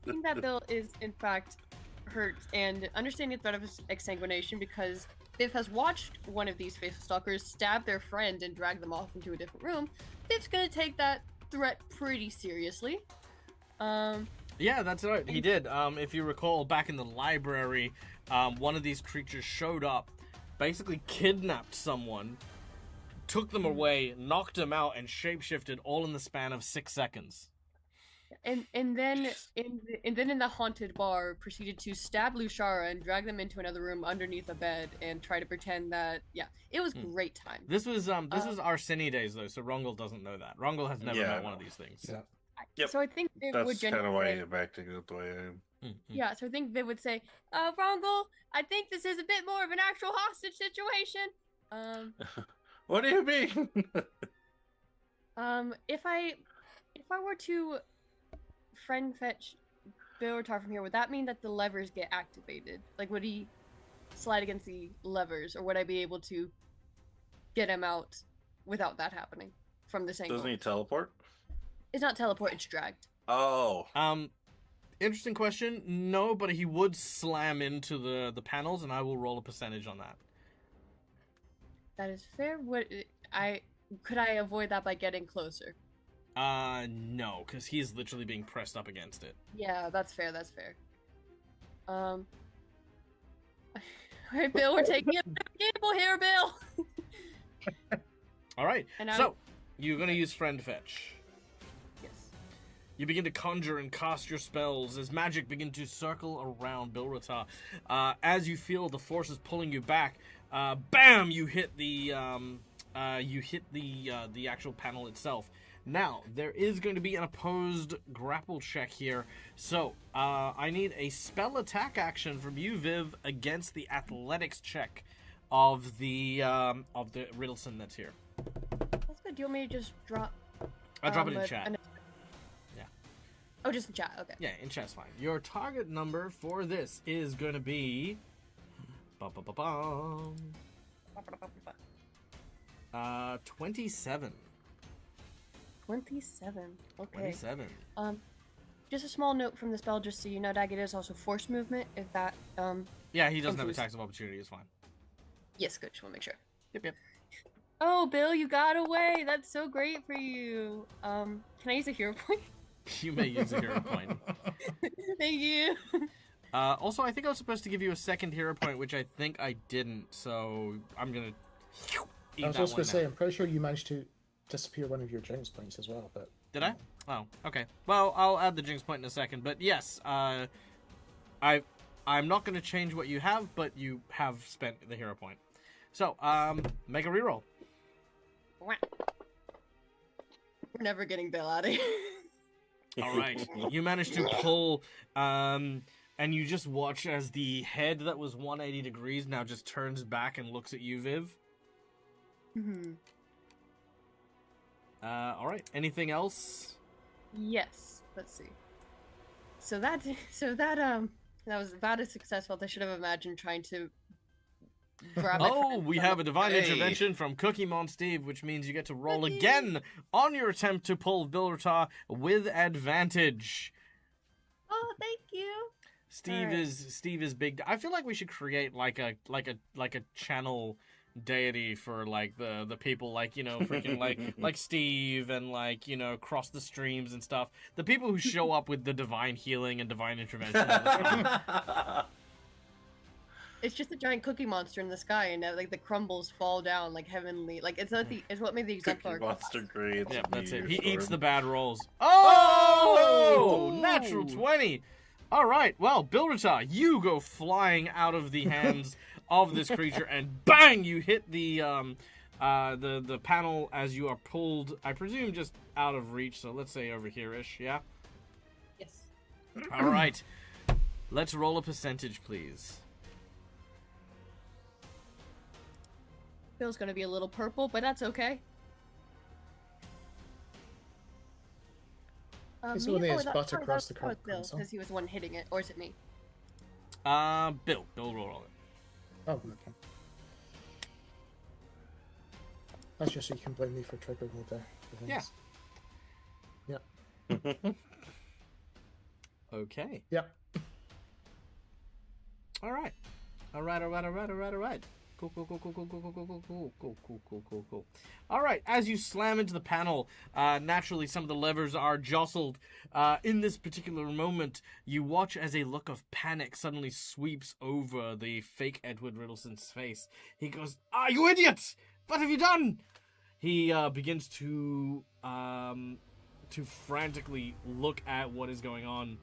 think that Bill is, in fact, hurt and understanding the threat of exsanguination because Viv has watched one of these faithful stalkers stab their friend and drag them off into a different room. Viv's gonna take that threat pretty seriously. Yeah, that's right. He did. If you recall, back in the library, one of these creatures showed up, basically kidnapped someone, took them away, knocked them out, and shapeshifted all in the span of 6 seconds. And then in the haunted bar proceeded to stab Lushara and drag them into another room underneath a bed and try to pretend that it was great time. This was Arsini days though, so Rongle doesn't know that. Rongle has never met one of these things. Yeah. Yep. So I think Viv would That's kind of genuinely why I'm acting the way I am. Yeah, so I think Viv would say, Rongle, I think this is a bit more of an actual hostage situation. What do you mean? If I were to friend fetch B03 from here, would that mean that the levers get activated? Like, would he slide against the levers, or would I be able to get him out without that happening from this angle? Doesn't he teleport? It's not teleport, it's dragged. Oh. Interesting question. No, but he would slam into the panels, and I will roll a percentage on that. That is fair. Could I avoid that by getting closer? No, because he's literally being pressed up against it. Yeah, that's fair. All right, Bill, we're taking a gamble here, Bill. All right. And So you're gonna use friend fetch. Yes. You begin to conjure and cast your spells as magic begin to circle around B03. As you feel the forces pulling you back, bam! You hit the actual panel itself. Now there is going to be an opposed grapple check here, so I need a spell attack action from you, Viv, against the athletics check of the Riddleson that's here. That's good. Do you want me to just drop? I'll drop it in chat. Yeah. Oh, just in chat. Okay. Yeah, in chat's fine. Your target number for this is going to be 27. 27. Okay. 27. Just a small note from the spell, just so you know, Dag, it is also force movement. If that Yeah, he doesn't have attacks of opportunity. It's fine. Yes, good. Just want to make sure. Yep. Oh, Bill, you got away. That's so great for you. Can I use a hero point? You may use a hero point. Thank you. Also, I think I was supposed to give you a second hero point, which I think I didn't. So I'm gonna. I was just gonna say, I'm pretty sure you managed to disappear one of your jinx points as well, but did I? Oh, okay. Well, I'll add the jinx point in a second. But yes, I'm not going to change what you have, but you have spent the hero point. So, make a reroll. We're never getting Bill out of here. All right, you managed to pull, and you just watch as the head that was 180 degrees now just turns back and looks at you, Viv. Mm-hmm. All right. Anything else? Yes. Let's see. So that was about as successful as I should have imagined trying to grab we have a divine intervention from Cookie Mon Steve, which means you get to roll again on your attempt to pull B03 with advantage. Oh, thank you. Steve is big. I feel like we should create like a channel deity for like the people, like, you know, freaking like Steve and, like, you know, Cross the Streams and stuff, the people who show up with the divine healing and divine intervention all the time. It's just a giant cookie monster in the sky, and like the crumbles fall down like heavenly. Like it's what made the exemplar. Cookie Monster grades. Yeah, that's it. He eats the bad rolls. Oh, natural 20. All right. Well, B03, you go flying out of the hands of this creature, and bang! You hit the panel as you are pulled. I presume just out of reach. So let's say over here-ish. Yeah. Yes. All right. Let's roll a percentage, please. Bill's gonna be a little purple, but that's okay. So when there's butt sorry, across the that was Bill, console. because he was the one hitting it, or is it me? Bill will roll it. Oh, okay. That's just so you can blame me for triggering all the things. Yeah. Okay. Yep. All right. Cool. All right. As you slam into the panel, naturally some of the levers are jostled. In this particular moment, you watch as a look of panic suddenly sweeps over the fake Edward Riddleson's face. He goes, "Ah, you idiot! What have you done?" He begins to frantically look at what is going on.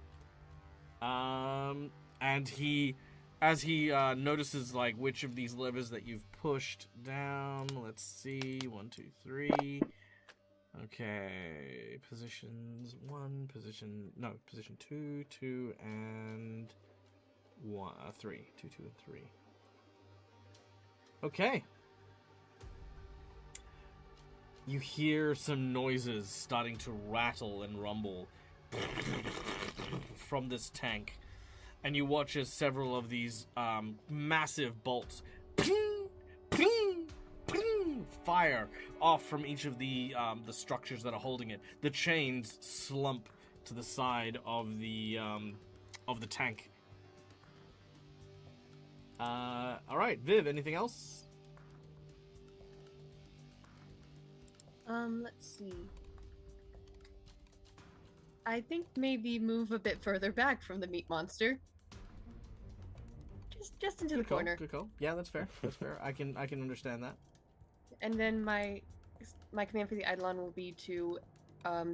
And as he notices like which of these levers that you've pushed down. Let's see, 1, 2, 3. Okay, positions 1, position 2, 2, and 1, 3, 2, 2, and 3. Okay. You hear some noises starting to rattle and rumble from this tank, and you watch as several of these massive bolts fire off from each of the structures that are holding it. The chains slump to the side of the tank. All right, Viv. Anything else? Let's see. I think maybe move a bit further back from the meat monster. Just into the corner. Good call. Yeah, that's fair. I can understand that. And then my command for the Eidolon will be to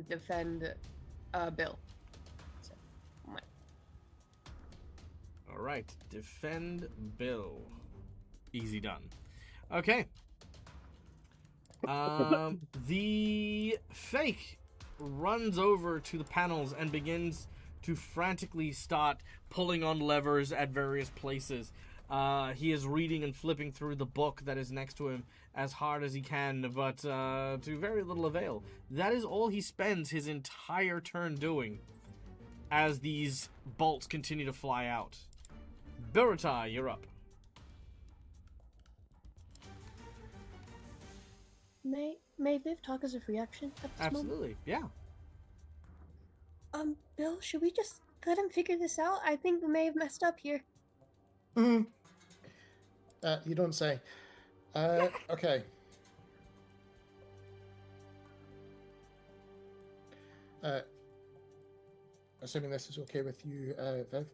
defend Bill. So, All right, defend Bill. Easy done. Okay. The fake runs over to the panels and begins to frantically start pulling on levers at various places. He is reading and flipping through the book that is next to him as hard as he can, but to very little avail. That is all he spends his entire turn doing as these bolts continue to fly out. B03, you're up. May Viv talk as a free action at this moment? Absolutely, yeah. Bill, should we just let him figure this out? I think we may have messed up here. You don't say. Okay. Assuming this is okay with you, Viv,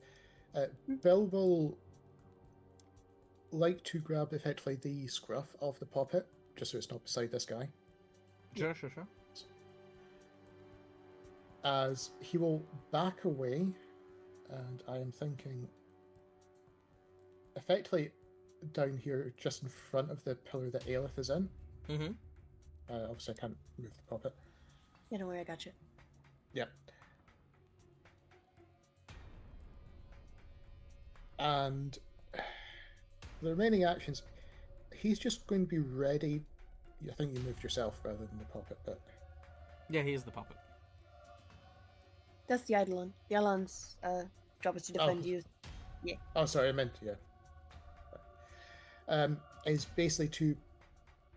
Bill will like to grab effectively the scruff of the puppet, just so it's not beside this guy. Sure. As he will back away, and I am thinking effectively down here just in front of the pillar that Aelith is in. Mm-hmm. Obviously I can't move the puppet. Yeah, don't worry, I got you. Yeah. And the remaining actions, he's just going to be ready. I think you moved yourself rather than the puppet, but... Yeah, he is the puppet. That's the Eidolon. The Eidolon's job is to defend you. Yeah. Oh, sorry, I meant, yeah. Is basically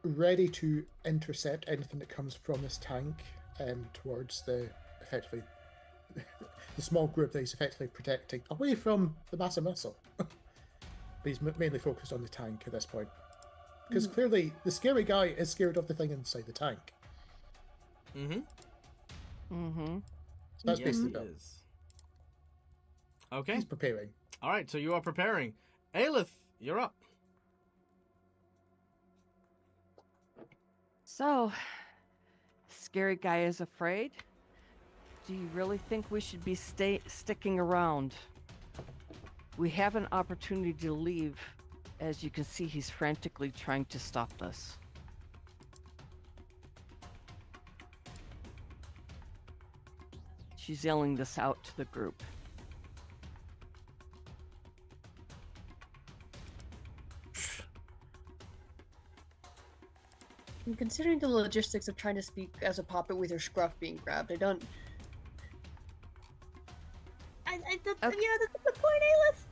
ready to intercept anything that comes from this tank towards the effectively the small group that he's effectively protecting away from the massive missile. But he's mainly focused on the tank at this point, because clearly the scary guy is scared of the thing inside the tank. So that's basically Bill. Okay. He's preparing. All right, so you are preparing. Aelith, you're up. So, scary guy is afraid. Do you really think we should be sticking around? We have an opportunity to leave. As you can see, he's frantically trying to stop us. She's yelling this out to the group. considering the logistics of trying to speak as a puppet with your scruff being grabbed. I don't. Okay. Yeah, that's a good point, Aelith.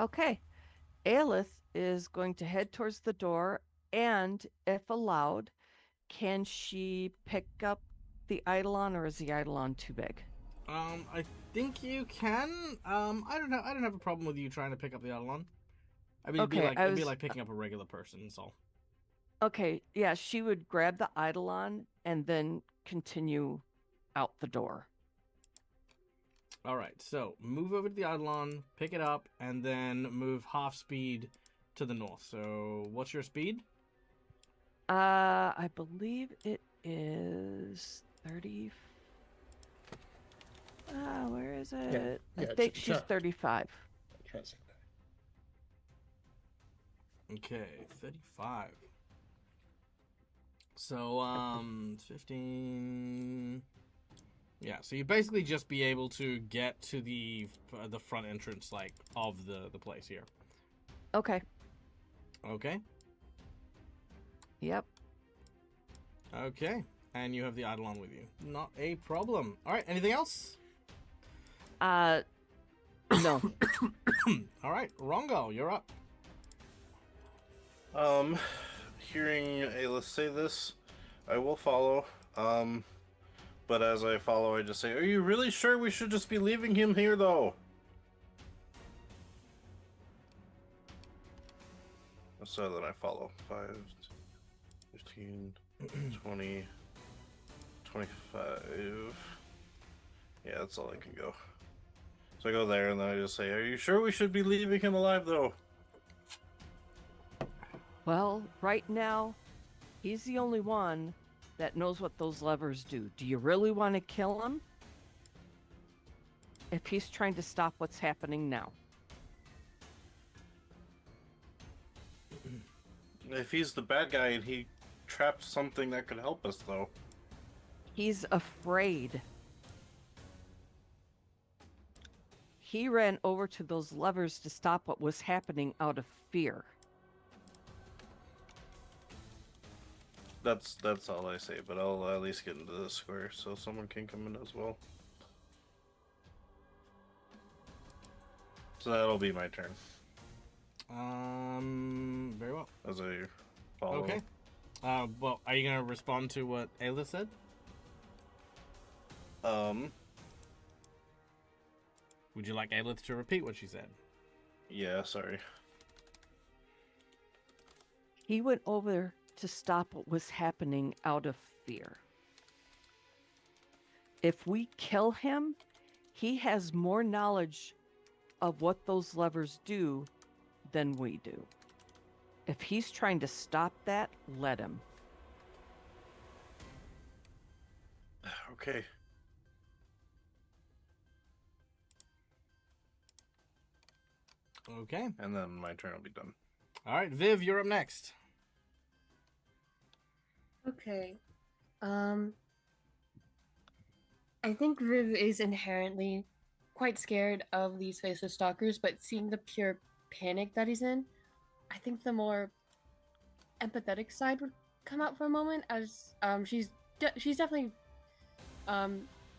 Okay. Aelith is going to head towards the door, and if allowed, can she pick up the Eidolon, or is the Eidolon too big? I think you can. I don't have a problem with you trying to pick up the Eidolon. I mean, Okay, it'd be like picking up a regular person. So. Okay, yeah, she would grab the Eidolon and then continue out the door. All right, so move over to the Eidolon, pick it up, and then move half speed to the north. So, what's your speed? I believe it is 30. Where is it? Yeah, I think she's 35. Okay, 35. So, 15. Yeah, so you basically just be able to get to the front entrance, like, of the place here. Okay. Okay. Yep. Okay, and you have the Eidolon with you. Not a problem. All right, anything else? No. All right, Rongo, you're up. Hearing Aelith say this, I will follow. But as I follow, I just say, "Are you really sure we should just be leaving him here, though?" So then I follow. 5, 15, 20, 25. Yeah, that's all I can go. So I go there, and then I just say, "Are you sure we should be leaving him alive, though?" Well, right now, he's the only one that knows what those levers do. Do you really want to kill him? If he's trying to stop what's happening now. If he's the bad guy and he trapped something that could help us, though. He's afraid. He ran over to those levers to stop what was happening out of fear. That's all I say, but I'll at least get into the square so someone can come in as well. So that'll be my turn. Very well. As I follow. Okay. Well, are you gonna respond to what Ayla said? Would you like Aelith to repeat what she said? Yeah, sorry. He went over to stop what was happening out of fear. If we kill him, he has more knowledge of what those levers do than we do. If he's trying to stop that, let him. Okay. Okay. And then my turn will be done. All right, Viv, you're up next. Okay. I think Viv is inherently quite scared of these faceless stalkers, but seeing the pure panic that he's in, I think the more empathetic side would come out for a moment, as she's definitely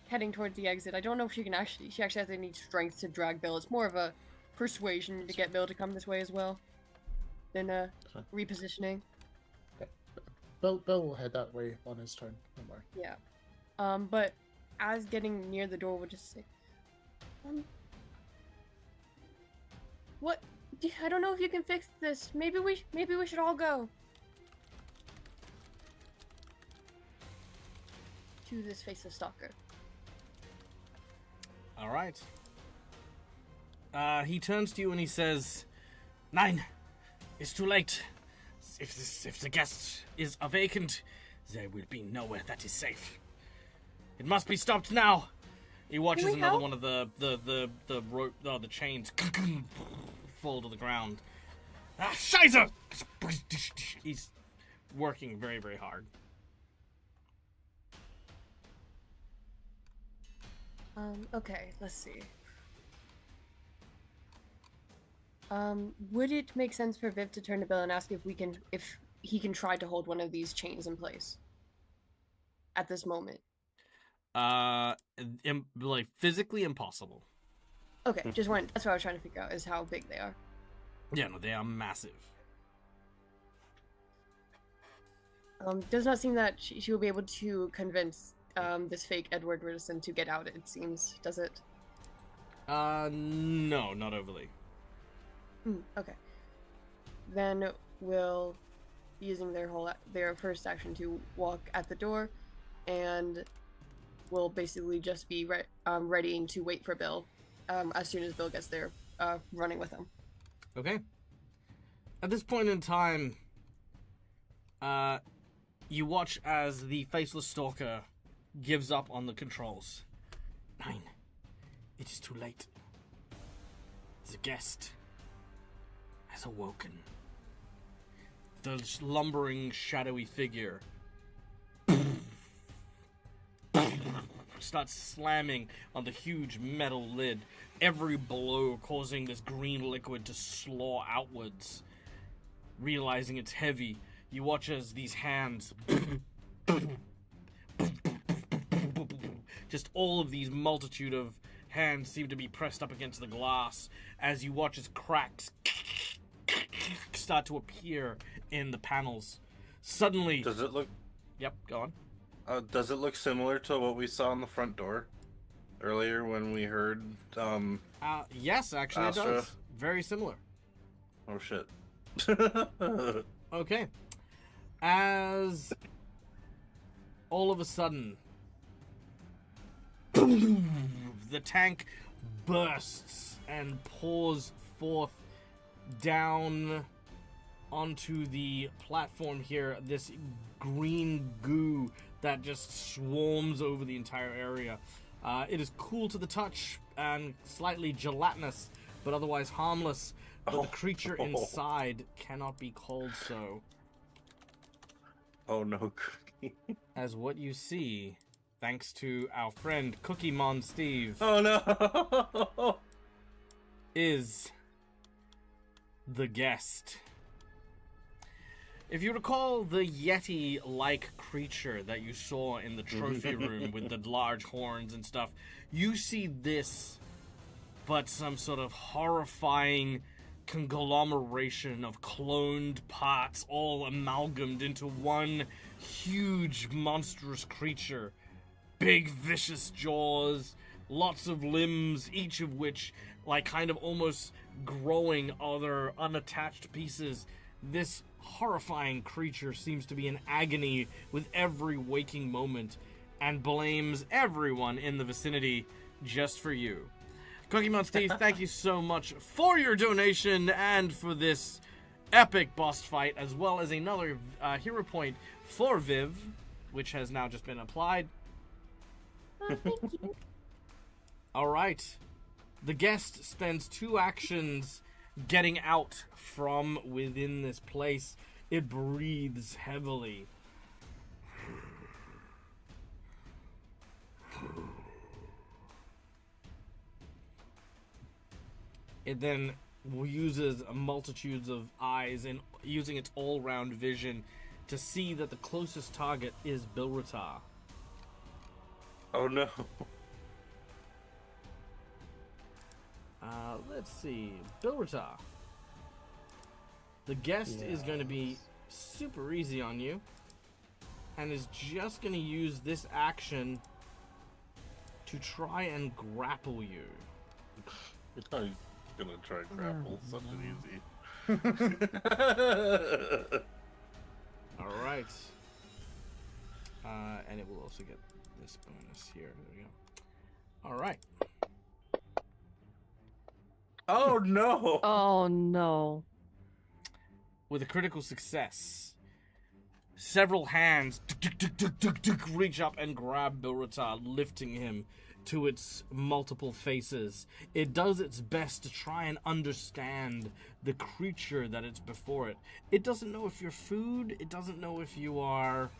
heading towards the exit. I don't know if she actually has any strength to drag Bill. It's more of a persuasion to get Bill to come this way as well than repositioning. Bill will head that way on his turn. Don't worry. Yeah. But as getting near the door, we'll just say, what? I don't know if you can fix this. Maybe we should all go to this faceless stalker. All right. He turns to you and he says, 9, it's too late. If the guest is vacant, there will be nowhere that is safe. It must be stopped now. He watches another one of the rope, the chains fall to the ground. Ah, Scheiße! He's working very, very hard. Okay, let's see. Would it make sense for Viv to turn to Bill and ask if he can try to hold one of these chains in place at this moment. Like physically impossible. Okay, just one. That's what I was trying to figure out is how big they are. Yeah, no, they are massive. Does not seem that she will be able to convince this fake Edward Riddison to get out. It seems, does it? No, not overly. Okay. Then we'll using their first action to walk at the door, and we'll basically just be readying to wait for Bill as soon as Bill gets there, running with him. Okay. At this point in time, you watch as the faceless stalker gives up on the controls. 9. It is too late. The guest has awoken. The lumbering, shadowy figure starts slamming on the huge metal lid, every blow causing this green liquid to slaw outwards. Realizing it's heavy, you watch as these hands, just all of these multitude of hands seem to be pressed up against the glass as you watch as cracks start to appear in the panels. Suddenly... Does it look... Yep, go on. Does it look similar to what we saw on the front door earlier when we heard, Yes, actually it Astra? does. Very similar. Oh, shit. Okay. As... all of a sudden... the tank bursts and pours forth down onto the platform here, this green goo that just swarms over the entire area. It is cool to the touch and slightly gelatinous, but otherwise harmless. But the creature inside cannot be called so. Oh no, Cookie. As what you see, thanks to our friend Cookie Mon Steve, Oh no! is the guest. If you recall the Yeti-like creature that you saw in the trophy room with the large horns and stuff, you see this, but some sort of horrifying conglomeration of cloned parts all amalgamated into one huge monstrous creature. Big vicious jaws, lots of limbs, each of which like kind of almost growing other unattached pieces. This horrifying creature seems to be in agony with every waking moment and blames everyone in the vicinity just for you. Cookie Mon Steve, thank you so much for your donation and for this epic boss fight, as well as another hero point for Viv, which has now just been applied. Thank you. Alright. The guest spends 2 actions getting out from within this place. It breathes heavily. It then uses multitudes of eyes and using its all-round vision to see that the closest target is Bilratar. Oh no. Let's see. Bilratar. The guest is going to be super easy on you and is just going to use this action to try and grapple you. He's gonna try and grapple something easy. Alright. And it will also get this bonus here. There we go. Alright. Oh no! Oh no. With a critical success, several hands reach up and grab Bilratar, lifting him to its multiple faces. It does its best to try and understand the creature that it's before it. It doesn't know if you're food. It doesn't know if you are,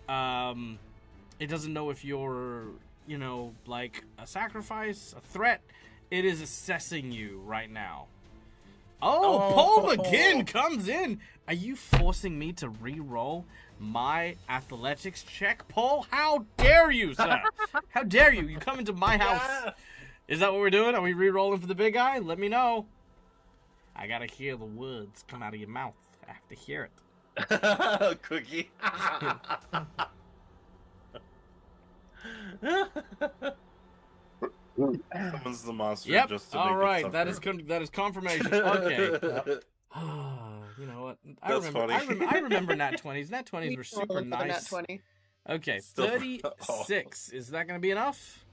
it doesn't know if you're, you know, like a sacrifice, a threat. It is assessing you right now. Oh, Paul Oh. McGinn comes in. Are you forcing me to re-roll my athletics check, Paul? How dare you, sir? How dare you? You come into my house. Yeah. Is that what we're doing? Are we re-rolling for the big guy? Let me know. I gotta hear the words come out of your mouth. I have to hear it. Cookie. Someone's the monster. Yep. Just to All make it right. That suffer. is that is confirmation. Okay. You know what? That's funny. I remember nat 20s. Nat 20s We were super rolled for the nat nice. 20. Okay, Still- 36. Is that going to be enough?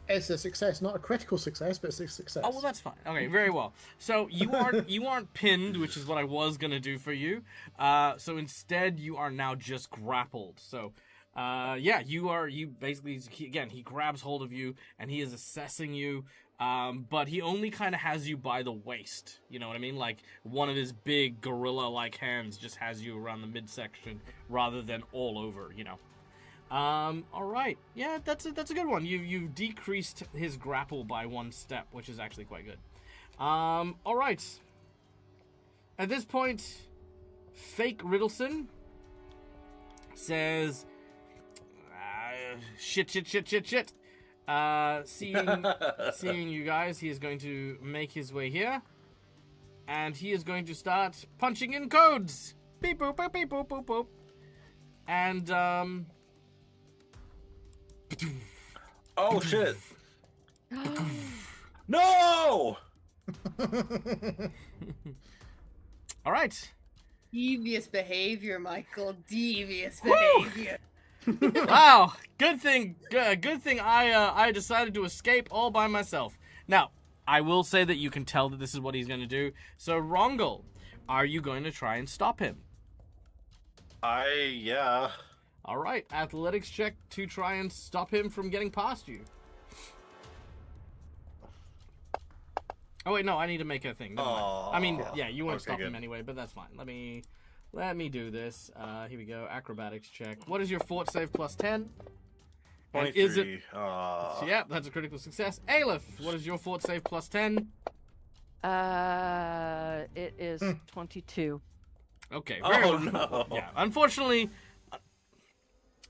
It's a success, not a critical success, but it's a success. Oh well, that's fine. Okay, very well. So you aren't pinned, which is what I was gonna do for you. So instead, you are now just grappled. So, yeah, you basically he grabs hold of you and he is assessing you. But he only kind of has you by the waist. You know what I mean? Like one of his big gorilla-like hands just has you around the midsection rather than all over. You know. All right. Yeah, that's a good one. You've decreased his grapple by 1 step, which is actually quite good. All right. At this point, Fake Riddleson says, shit. Seeing you guys, he is going to make his way here, and he is going to start punching in codes. Beep boop boop beep boop boop boop, and Oh shit! No! all right. Devious behavior, Michael. Devious Woo! behavior. Wow, good thing I decided to escape all by myself. Now, I will say that you can tell that this is what he's going to do. So, Rongol, are you going to try and stop him? Yeah. All right, athletics check to try and stop him from getting past you. Oh wait, no, I need to make a thing. Never mind. I mean, yeah, you won't Okay, stop him good. anyway, but that's fine. Let me do this. Here we go. Acrobatics check. What is your fort save plus 10? And 23. is it? So, yeah, that's a critical success. Aleph, what is your fort save plus 10? It is 22. Okay. Very Oh well. no! Yeah. Unfortunately,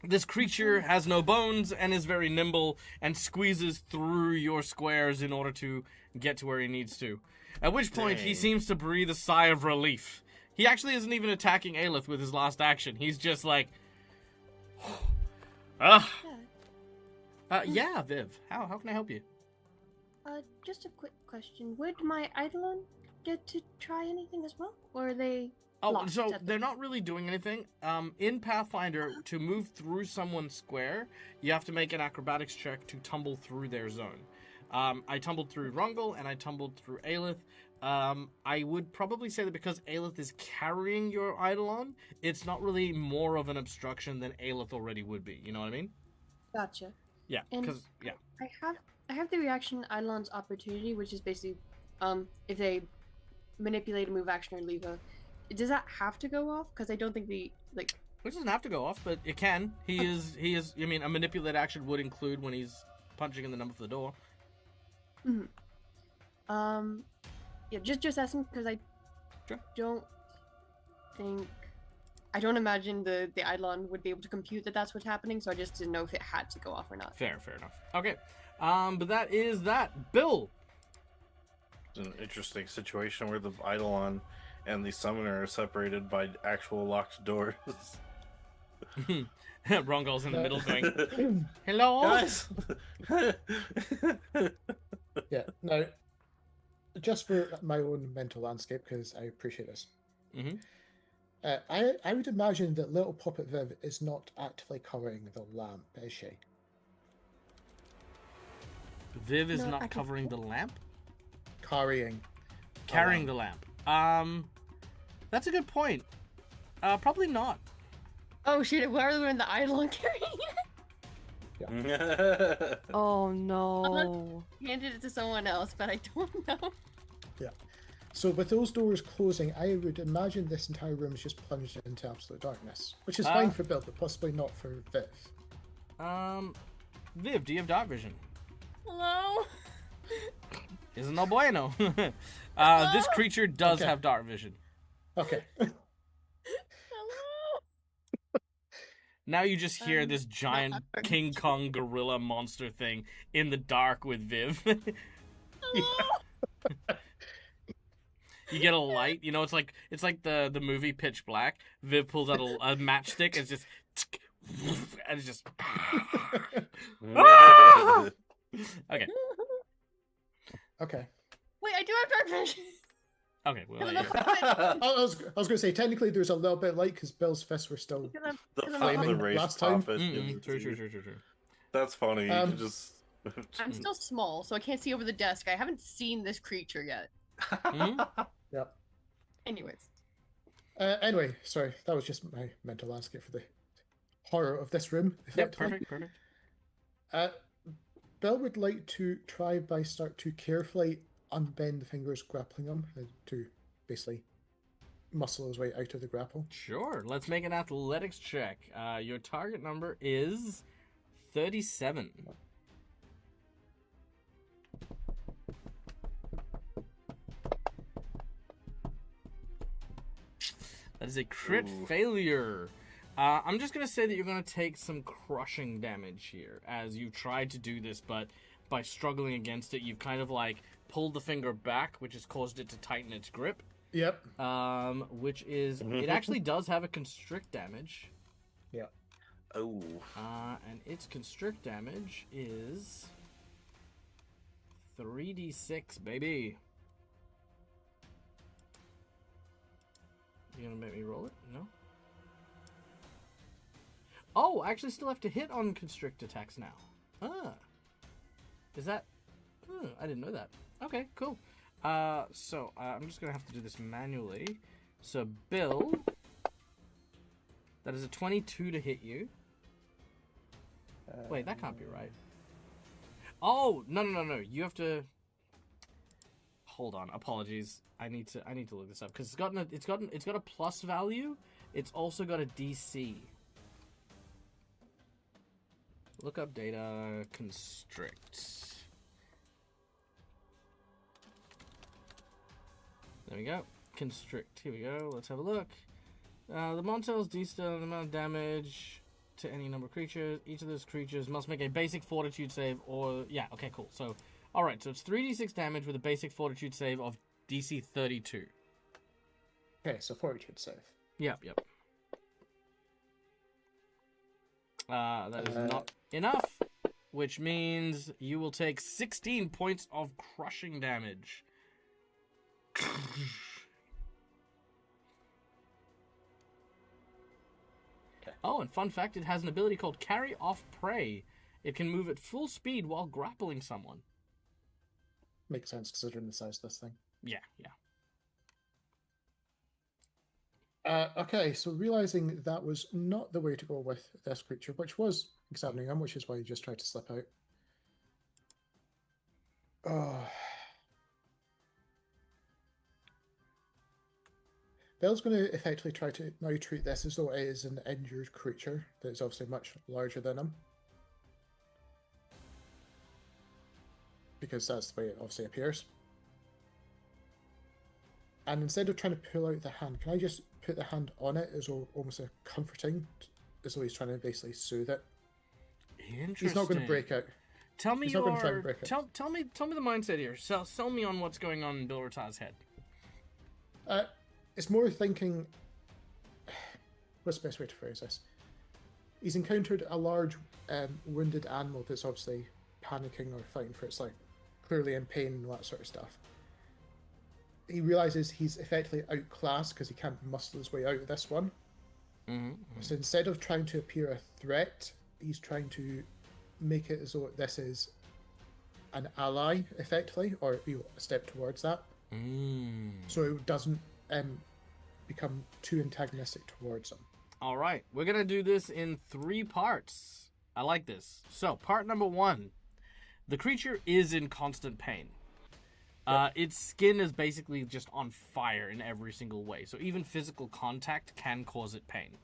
this creature has no bones and is very nimble and squeezes through your squares in order to get to where he needs to. At which point, he Dang. seems to breathe a sigh of relief. He actually isn't even attacking Aleph with his last action. He's just like, yeah, Viv. How can I help you? Just a quick question. Would my Eidolon get to try anything as well? Or are they Oh, lost so at the- they're not really doing anything. In Pathfinder, to move through someone's square, you have to make an acrobatics check to tumble through their zone. I tumbled through Rongol and I tumbled through Aelith. I would probably say that because Aelith is carrying your Eidolon, it's not really more of an obstruction than Aelith already would be. You know what I mean? Gotcha. Yeah, And- because, yeah. I have the reaction Eidolon's opportunity, which is basically if they manipulate a move action or leave a. Does that have to go off? Because I don't think we like. Which doesn't have to go off, but it can. He is, I mean, a manipulate action would include when he's punching in the number for the door. Yeah, just asking because I Sure. don't think. I don't imagine the Eidolon would be able to compute that that's what's happening, so I just didn't know if it had to go off or not. Fair enough. Okay. But that is that. Bill. It's an interesting situation where the Eidolon and the summoner are separated by actual locked doors. Rongol's in the middle going, hello? Guys! Yeah. Now, just for my own mental landscape, because I appreciate this. Mhm. I would imagine that little Puppet Viv is not actively covering the lamp, is she? Viv is No, not I can- covering the lamp? Carrying. Carrying the lamp. That's a good point. Probably not. Oh shit! Why are we in the Eidolon carrying it? Oh no. Handed it to someone else, but I don't know. So with those doors closing, I would imagine this entire room is just plunged into absolute darkness, which is fine for Bill, but possibly not for Viv. Viv, do you have dark vision? Hello. is no bueno. This creature does Okay. have dark vision. Okay. Hello. Now you just hear this not giant dark King Kong gorilla monster thing in the dark with Viv. You get a light, you know, it's like the movie Pitch Black. Viv pulls out a matchstick and it's just and it's just okay. Okay. Wait, I do have dark vision. Okay, well, Because there I'm you go. a puppet. I was going to say, technically, there's a little bit of light because Bill's fists were still. Because I'm- The, because I'm a the flaming race last time. puppet gives it True, to true, you. true, true, true. That's funny. You Um, can just. I'm still small, so I can't see over the desk. I haven't seen this creature yet. Yeah. Anyways. Anyway, sorry, that was just my mental landscape for the horror of this room. Yep, Effectively. perfect. Bill would like to try by start to carefully unbend the fingers grappling him to basically muscle his way out of the grapple. Sure, let's make an athletics check. Your target number is 37. That is a crit Ooh. failure. I'm just going to say that you're going to take some crushing damage here as you tried to do this, but by struggling against it, you've kind of like pulled the finger back, which has caused it to tighten its grip. Yep. Which is, it actually does have a constrict damage. Yeah. Oh. And its constrict damage is 3d6, baby. You gonna make me roll it? No? Oh, I actually still have to hit on constrict attacks now. Ah. Is that... I didn't know that. Okay, cool. So, I'm just gonna have to do this manually. So, Bill... That is a 22 to hit you. Wait, that can't be right. Oh, no. You have to... Hold on, apologies. I need to look this up because it's got a plus value. It's also got a DC. Look up data constrict. There we go. Constrict. Here we go. Let's have a look. The Montel's DC an amount of damage to any number of creatures. Each of those creatures must make a basic fortitude save or... Yeah, okay, cool. So, alright, so it's 3d6 damage with a basic fortitude save of DC 32. Okay, so fortitude save. Yep. That is not enough, which means you will take 16 points of crushing damage. Oh, and fun fact, it has an ability called Carry Off Prey. It can move at full speed while grappling someone. Makes sense considering the size of this thing. Yeah. Okay, so realizing that was not the way to go with this creature, which was examining him, which is why you just tried to slip out. Bell's going to effectively try to now treat this as though it is an injured creature that's obviously much larger than him. Because that's the way it obviously appears. And instead of trying to pull out the hand, can I just put the hand on it as almost a comforting, as though he's trying to basically soothe it? Interesting. He's not going to break out. Tell me He's not gonna try and break it. tell me the mindset here. Sell me on what's going on in Bill Rattard's head. It's more thinking... What's the best way to phrase this? He's encountered a large wounded animal that's obviously panicking or fighting for its life, clearly in pain and all that sort of stuff. He realizes he's effectively outclassed because he can't muscle his way out of this one. So instead of trying to appear a threat, he's trying to make it as though this is an ally, effectively, or a step towards that. So it doesn't become too antagonistic towards him. All right, we're gonna do this in 3 parts. I like this. So, part number 1, the creature is in constant pain. Its skin is basically just on fire in every single way. So even physical contact can cause it pain.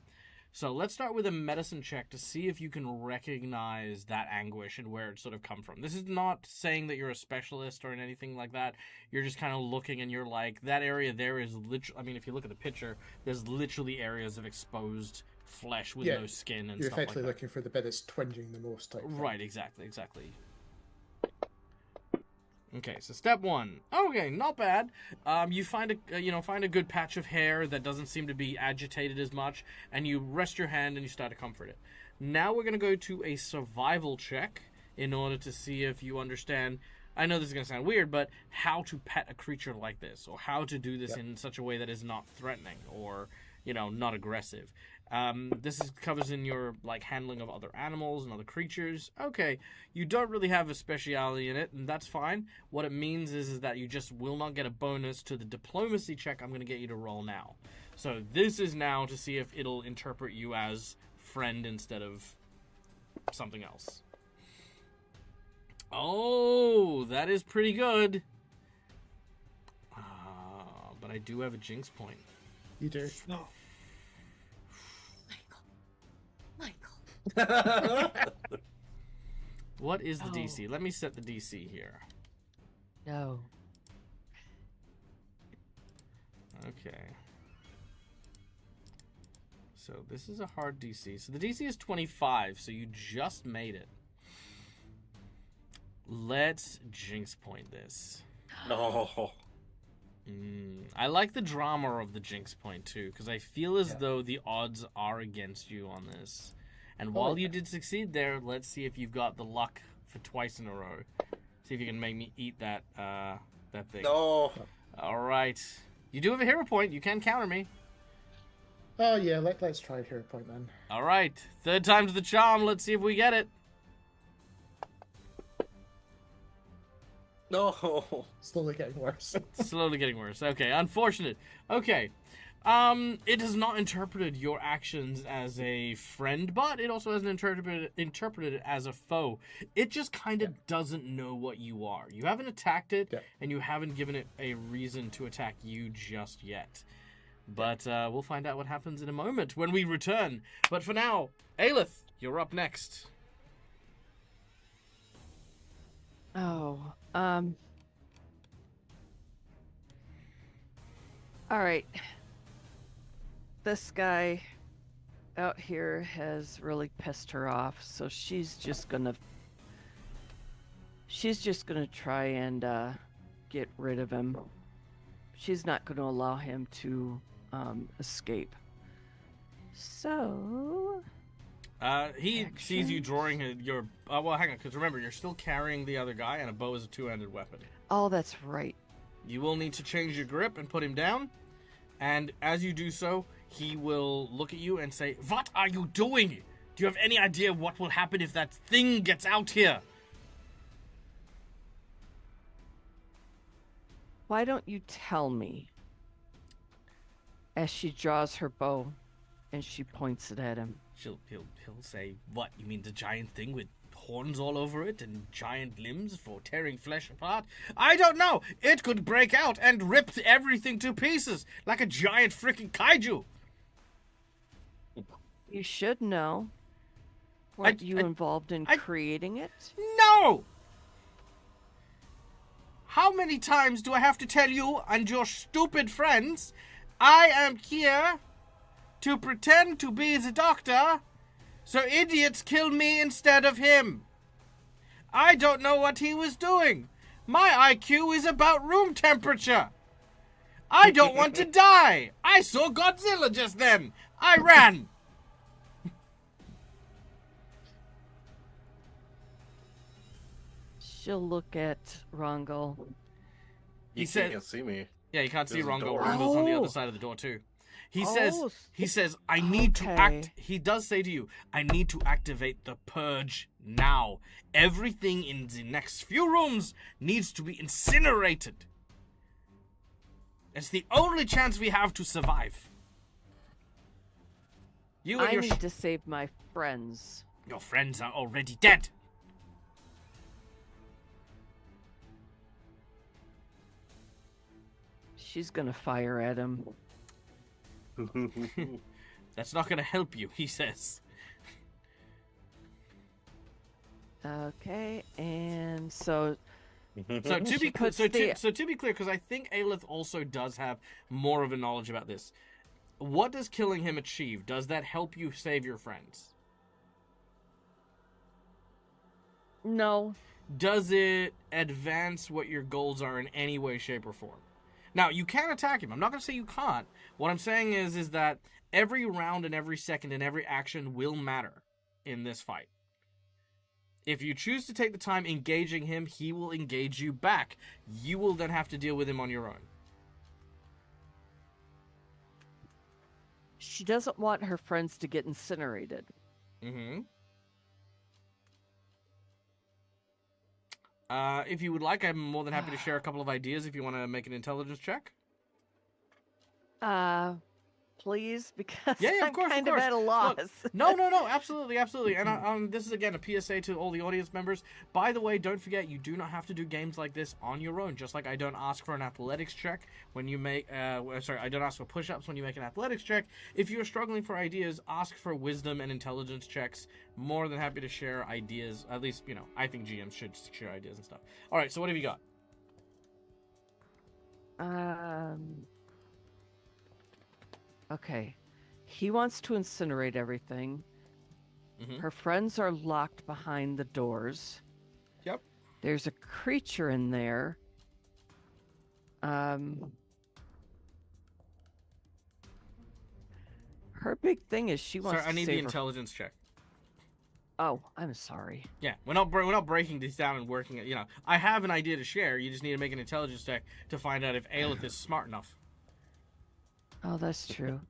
So let's start with a medicine check to see if you can recognize that anguish and where it sort of come from. This is not saying that you're a specialist or anything like that. You're just kind of looking and you're like, that area there is literally, I mean, if you look at the picture, there's literally areas of exposed flesh with no skin and you're stuff like effectively that. looking for the bit that's twinging the most type thing. Right, exactly. Okay, so step 1. Okay, not bad. You find a good patch of hair that doesn't seem to be agitated as much, and you rest your hand and you start to comfort it. Now we're gonna go to a survival check in order to see if you understand. I know this is gonna sound weird, but how to pet a creature like this, or how to do this in such a way that is not threatening or not aggressive. This covers in your handling of other animals and other creatures. Okay, you don't really have a speciality in it, and that's fine. What it means is that you just will not get a bonus to the diplomacy check I'm going to get you to roll now. So this is now to see if it'll interpret you as friend instead of something else. Oh, that is pretty good. But I do have a jinx point. You do. No. Michael. What is the DC? Let me set the DC here. No. Okay. So this is a hard DC. So the DC is 25, so you just made it. Let's jinx point this. No. I like the drama of the jinx point too, because I feel as though the odds are against you on this. And while you did succeed there, let's see if you've got the luck for twice in a row. See if you can make me eat that thing. No. All right. You do have a hero point. You can counter me. Oh yeah, let's try hero point then. All right. Third time's the charm. Let's see if we get it. No. Slowly getting worse. Slowly getting worse. Okay, unfortunate. Okay. It has not interpreted your actions as a friend, but it also hasn't interpreted it as a foe. It just kind of doesn't know what you are. You haven't attacked it, and you haven't given it a reason to attack you just yet. But we'll find out what happens in a moment when we return. But for now, Aelith, you're up next. Oh, all right. This guy out here has really pissed her off, so she's just gonna try and get rid of him. She's not gonna allow him to escape. So He sees you drawing your... well, hang on, because remember, you're still carrying the other guy, and a bow is a two-handed weapon. Oh, that's right. You will need to change your grip and put him down, and as you do so, he will look at you and say, "What are you doing? Do you have any idea what will happen if that thing gets out here?" Why don't you tell me? As she draws her bow and she points it at him. He'll say, "What, you mean the giant thing with horns all over it and giant limbs for tearing flesh apart? I don't know. It could break out and rip everything to pieces like a giant freaking kaiju." You should know. Weren't you involved in creating it? No! How many times do I have to tell you and your stupid friends I am here to pretend to be the doctor so idiots kill me instead of him? I don't know what he was doing. My IQ is about room temperature. I don't want to die. I saw Godzilla just then. I ran. She'll look at Rongal. He can't see me. Yeah, you can't see There's a Rongo. door. Rongo's on the other side of the door too. He says, I need to act. He does say to you, I need to activate the purge now. Everything in the next few rooms needs to be incinerated. It's the only chance we have to survive. I need to save my friends. Your friends are already dead. She's gonna fire at him. That's not going to help you, he says. Okay, and so So to be puts so the- to be clear, because I think Aelith also does have more of a knowledge about this. What does killing him achieve? Does that help you save your friends? no, Does it advance what your goals are in any way, shape, or form? Now, you can attack him. I'm not going to say you can't. What I'm saying is that every round and every second and every action will matter in this fight. If you choose to take the time engaging him, he will engage you back. You will then have to deal with him on your own. she doesn't want her friends to get incinerated. Mm-hmm. If you would like, I'm more than happy to share a couple of ideas if you want to make an intelligence check. Please, because Yeah, of I'm course, kind of of course. at a loss. Look, no, absolutely. And this is, again, a PSA to all the audience members. By the way, don't forget, you do not have to do games like this on your own. Just like I don't ask for an athletics check when you make... I don't ask for push-ups when you make an athletics check. If you're struggling for ideas, ask for wisdom and intelligence checks. More than happy to share ideas. At least, I think GMs should share ideas and stuff. All right, so what have you got? Okay. He wants to incinerate everything. Mhm. Her friends are locked behind the doors. Yep. There's a creature in there. Her big thing is she wants Sorry, I to need the save her... intelligence check. Oh, I'm sorry. Yeah, we're not breaking this down and working it. I have an idea to share. You just need to make an intelligence check to find out if Aelith is smart enough. Oh, that's true.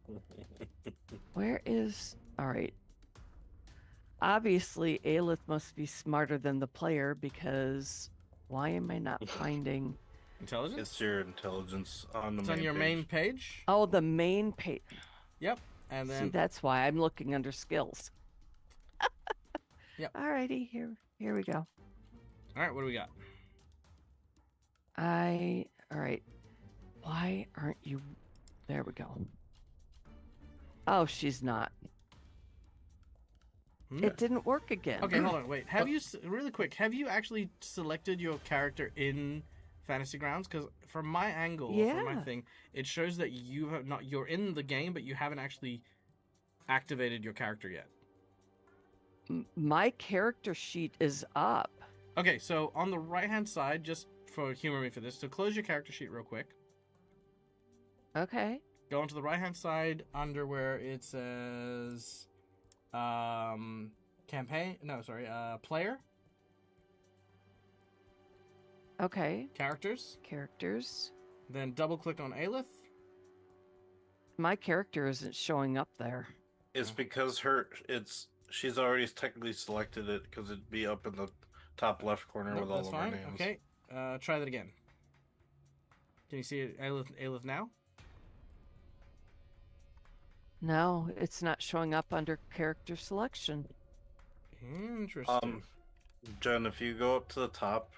Where is... All right. Obviously, Aelith must be smarter than the player because why am I not finding... Intelligence? It's your intelligence on the It's main on your page. main page. Oh, the main page. Yep. And See, then that's why I'm looking under skills. Yep. Alrighty, here we go. all right, what do we got? All right. Why aren't you... There we go. Oh, she's not. It didn't work again. Okay, hold on, wait. Have you really quick? Have you actually selected your character in Fantasy Grounds? Because from my angle, or from my Yeah. thing, it shows that you have not. You're in the game, but you haven't actually activated your character yet. My character sheet is up. Okay, so on the right-hand side, just for humor me for this, so close your character sheet real quick. Okay. Go onto the right-hand side under where it says campaign. No, sorry, player. Okay. Characters. Characters. Then double-click on Aelith. My character isn't showing up there. It's because she's already technically selected it because it'd be up in the top left corner Nope, with all that's of fine. our names. Okay, try that again. Can you see it, Aelith now? No, it's not showing up under character selection. Interesting. Jen, if you go up to the top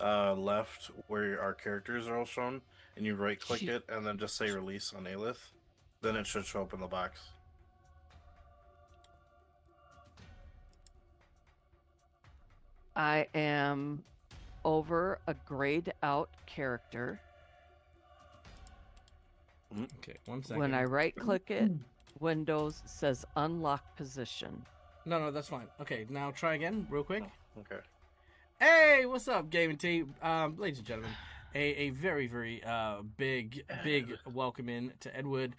left where our characters are all shown, and you right click She- it and then just say release on Aelith, then it should show up in the box. I am over a grayed out character. Okay, 1 second. When I right click it, Windows says unlock position. No, that's fine. Okay, now try again, real quick. Okay. Hey, what's up, Gaming Team? Ladies and gentlemen, a very, very big welcome in to Edward,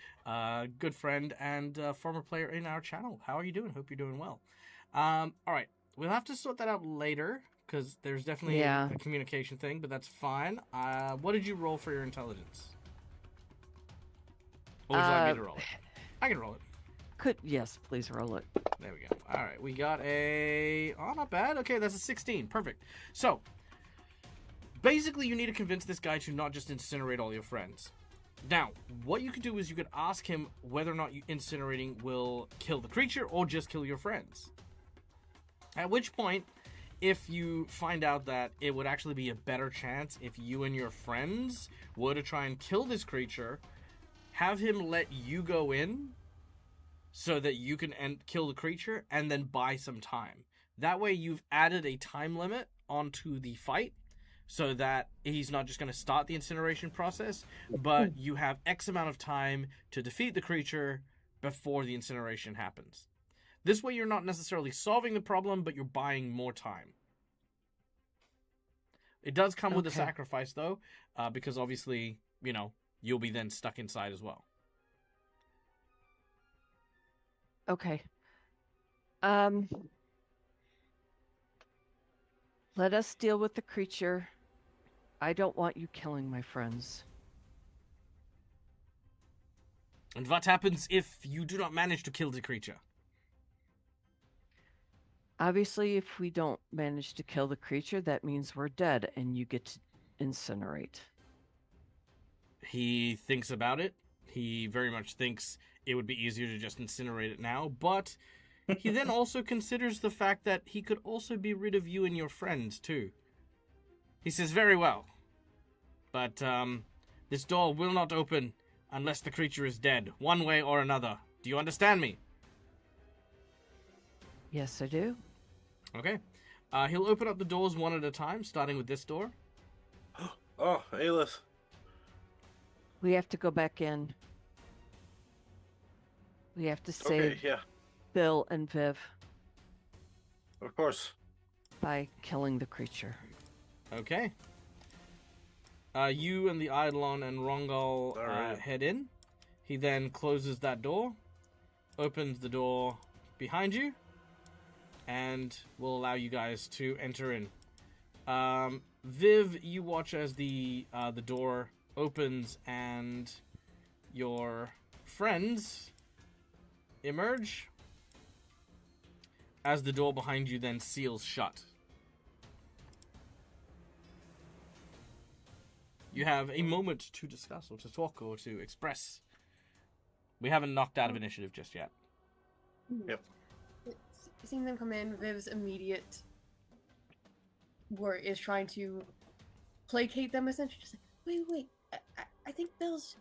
good friend and former player in our channel. How are you doing? Hope you're doing well. All right, we'll have to sort that out later because there's definitely Yeah. a communication thing, but that's fine. What did you roll for your intelligence? Or would you like me to roll it? I can roll it. Yes, please roll it. There we go. All right, we got not bad. Okay, that's a 16. Perfect. So, basically, you need to convince this guy to not just incinerate all your friends. Now, what you could do is you could ask him whether or not incinerating will kill the creature or just kill your friends. At which point, if you find out that it would actually be a better chance if you and your friends were to try and kill this creature, have him let you go in so that you can kill the creature and then buy some time. That way you've added a time limit onto the fight so that he's not just going to start the incineration process, but you have X amount of time to defeat the creature before the incineration happens. This way you're not necessarily solving the problem, but you're buying more time. It does come with a sacrifice, though, because obviously, you'll be then stuck inside as well. Okay. Let us deal with the creature. I don't want you killing my friends. And what happens if you do not manage to kill the creature? Obviously, if we don't manage to kill the creature, that means we're dead and you get to incinerate. He thinks about it. He very much thinks it would be easier to just incinerate it now, but he then also considers the fact that he could also be rid of you and your friends, too. He says, very well, but this door will not open unless the creature is dead, one way or another. Do you understand me? Yes, I do. Okay. He'll open up the doors one at a time, starting with this door. Oh, Aelith. We have to go back in. We have to save Okay, yeah, Bill and Viv of course. by killing the creature. Okay. You and the Eidolon and Rongol Alright. head in. He then closes that door, opens the door behind you, and will allow you guys to enter in. Viv, you watch as the door opens and your friends emerge as the door behind you then seals shut. You have a moment to discuss or to talk or to express. We haven't knocked out of initiative just yet. Yep. Seeing them come in, Viv's immediate work is trying to placate them, essentially. Just like, wait. I think Bill's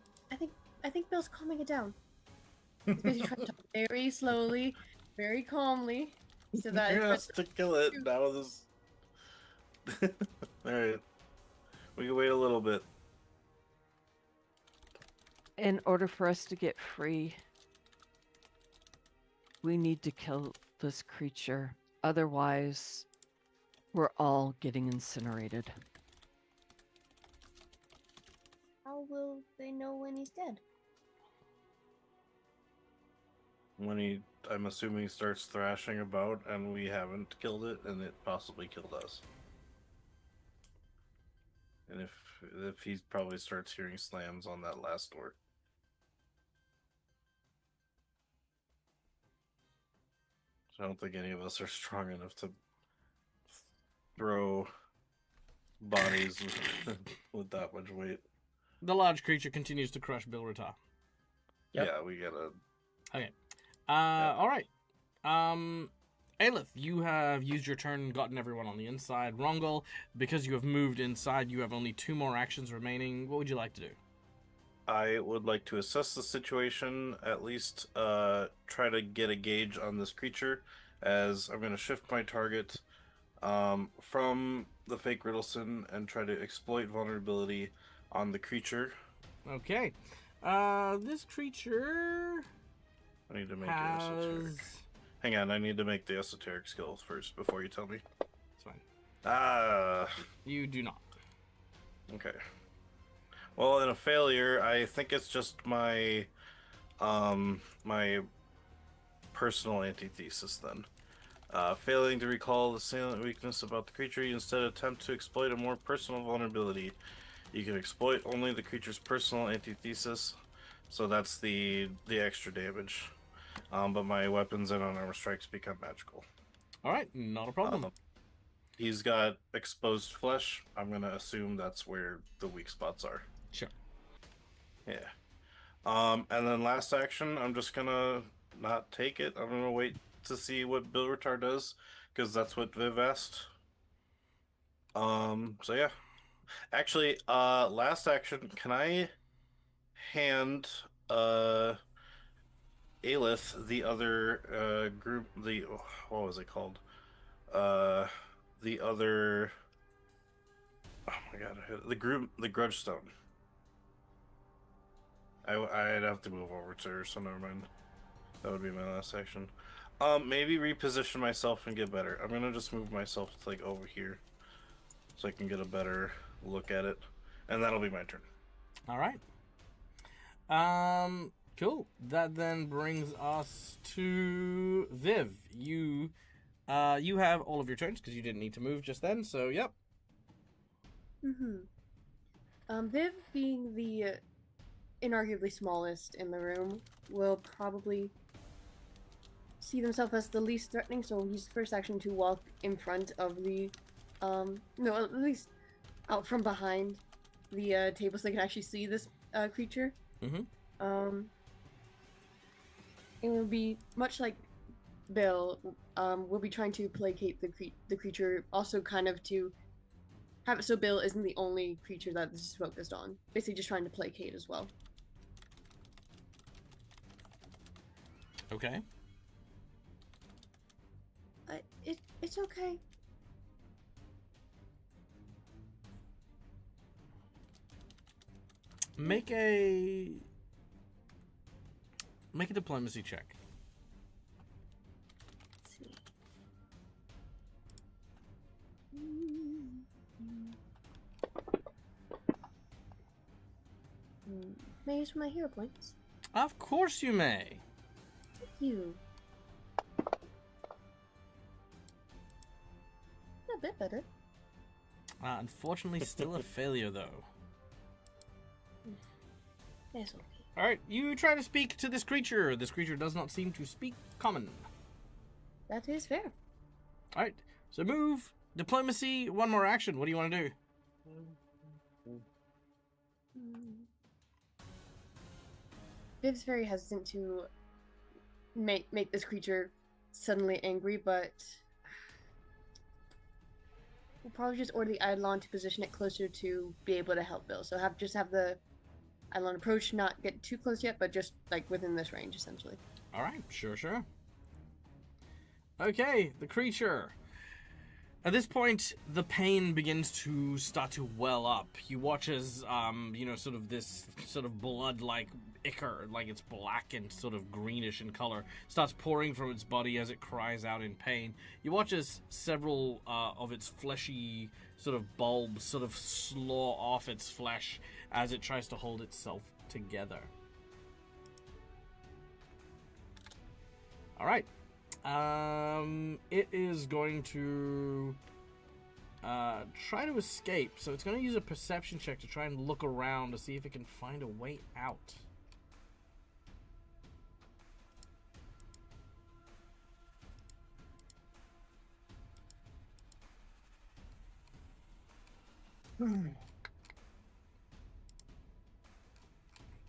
calming it down. He's basically trying to talk very slowly, very calmly, so that You're gonna to kill it now. This. All right. We can wait a little bit. In order for us to get free, we need to kill this creature. Otherwise, we're all getting incinerated. How will they know when he's dead? When he, I'm assuming, starts thrashing about and we haven't killed it and it possibly killed us. And if he probably starts hearing slams on that last door. I don't think any of us are strong enough to throw bodies with that much weight. The large creature continues to crush Bilrata. Yep. Yeah, we gotta. Okay. All right. Aelith, you have used your turn and gotten everyone on the inside. Rongol, because you have moved inside, you have only 2 more actions remaining. What would you like to do? I would like to assess the situation, at least try to get a gauge on this creature, as I'm going to shift my target from the fake Riddleson and try to exploit vulnerability on the creature. Okay. This creature I need to make an esoteric. Hang on, I need to make the esoteric skill first before you tell me. It's fine. Ah, You do not. okay. Well, in a failure, I think it's just my my personal antithesis then. Failing to recall the salient weakness about the creature, you instead attempt to exploit a more personal vulnerability. You can exploit only the creature's personal antithesis, so that's the extra damage. But my weapons and unarmed strikes become magical. All right, not a problem. He's got exposed flesh. I'm gonna assume that's where the weak spots are. Sure. Yeah. And then last action, I'm just gonna not take it. I'm gonna wait to see what Bilritar does, because that's what Viv asked. So yeah. Actually, last action, can I hand a Aelith, the other group, what was it called? The other, oh my god, the group, the Grudgestone. I'd have to move over to her, so never mind. That would be my last action. Maybe reposition myself and get better. I'm gonna just move myself like over here, so I can get a better look at it, and that'll be my turn. All right. Cool. That then brings us to Viv. You have all of your turns because you didn't need to move just then. So, yep. Viv, being the inarguably smallest in the room, will probably see themselves as the least threatening, so use the first action to walk in front of the, no, at least out from behind the table so they can actually see this creature. It will be much like Bill. Will be trying to placate the creature, also kind of to have it so Bill isn't the only creature that this is focused on. Basically, just trying to placate as well. Okay. It's okay. Make a diplomacy check. Let's see. May I use my hero points? Of course you may. Thank you. A bit better. Unfortunately, still a failure though. That's okay. All right, you try to speak to this creature. This creature does not seem to speak common. That is fair. All right, so move, diplomacy, one more action. What do you want to do? Viv's very hesitant to make this creature suddenly angry, but we'll probably just order the Eidolon to position it closer to be able to help Bill. So have the Eidolon approach, not get too close yet, but just like within this range, essentially. All right, sure. Okay, the creature. At this point, the pain begins to start to well up. You watch as, sort of this sort of blood-like ichor, like it's black and sort of greenish in color, starts pouring from its body as it cries out in pain. You watch as several of its fleshy sort of bulbs sort of slaw off its flesh as it tries to hold itself together. All right. It is going to try to escape, so it's going to use a perception check to try and look around to see if it can find a way out.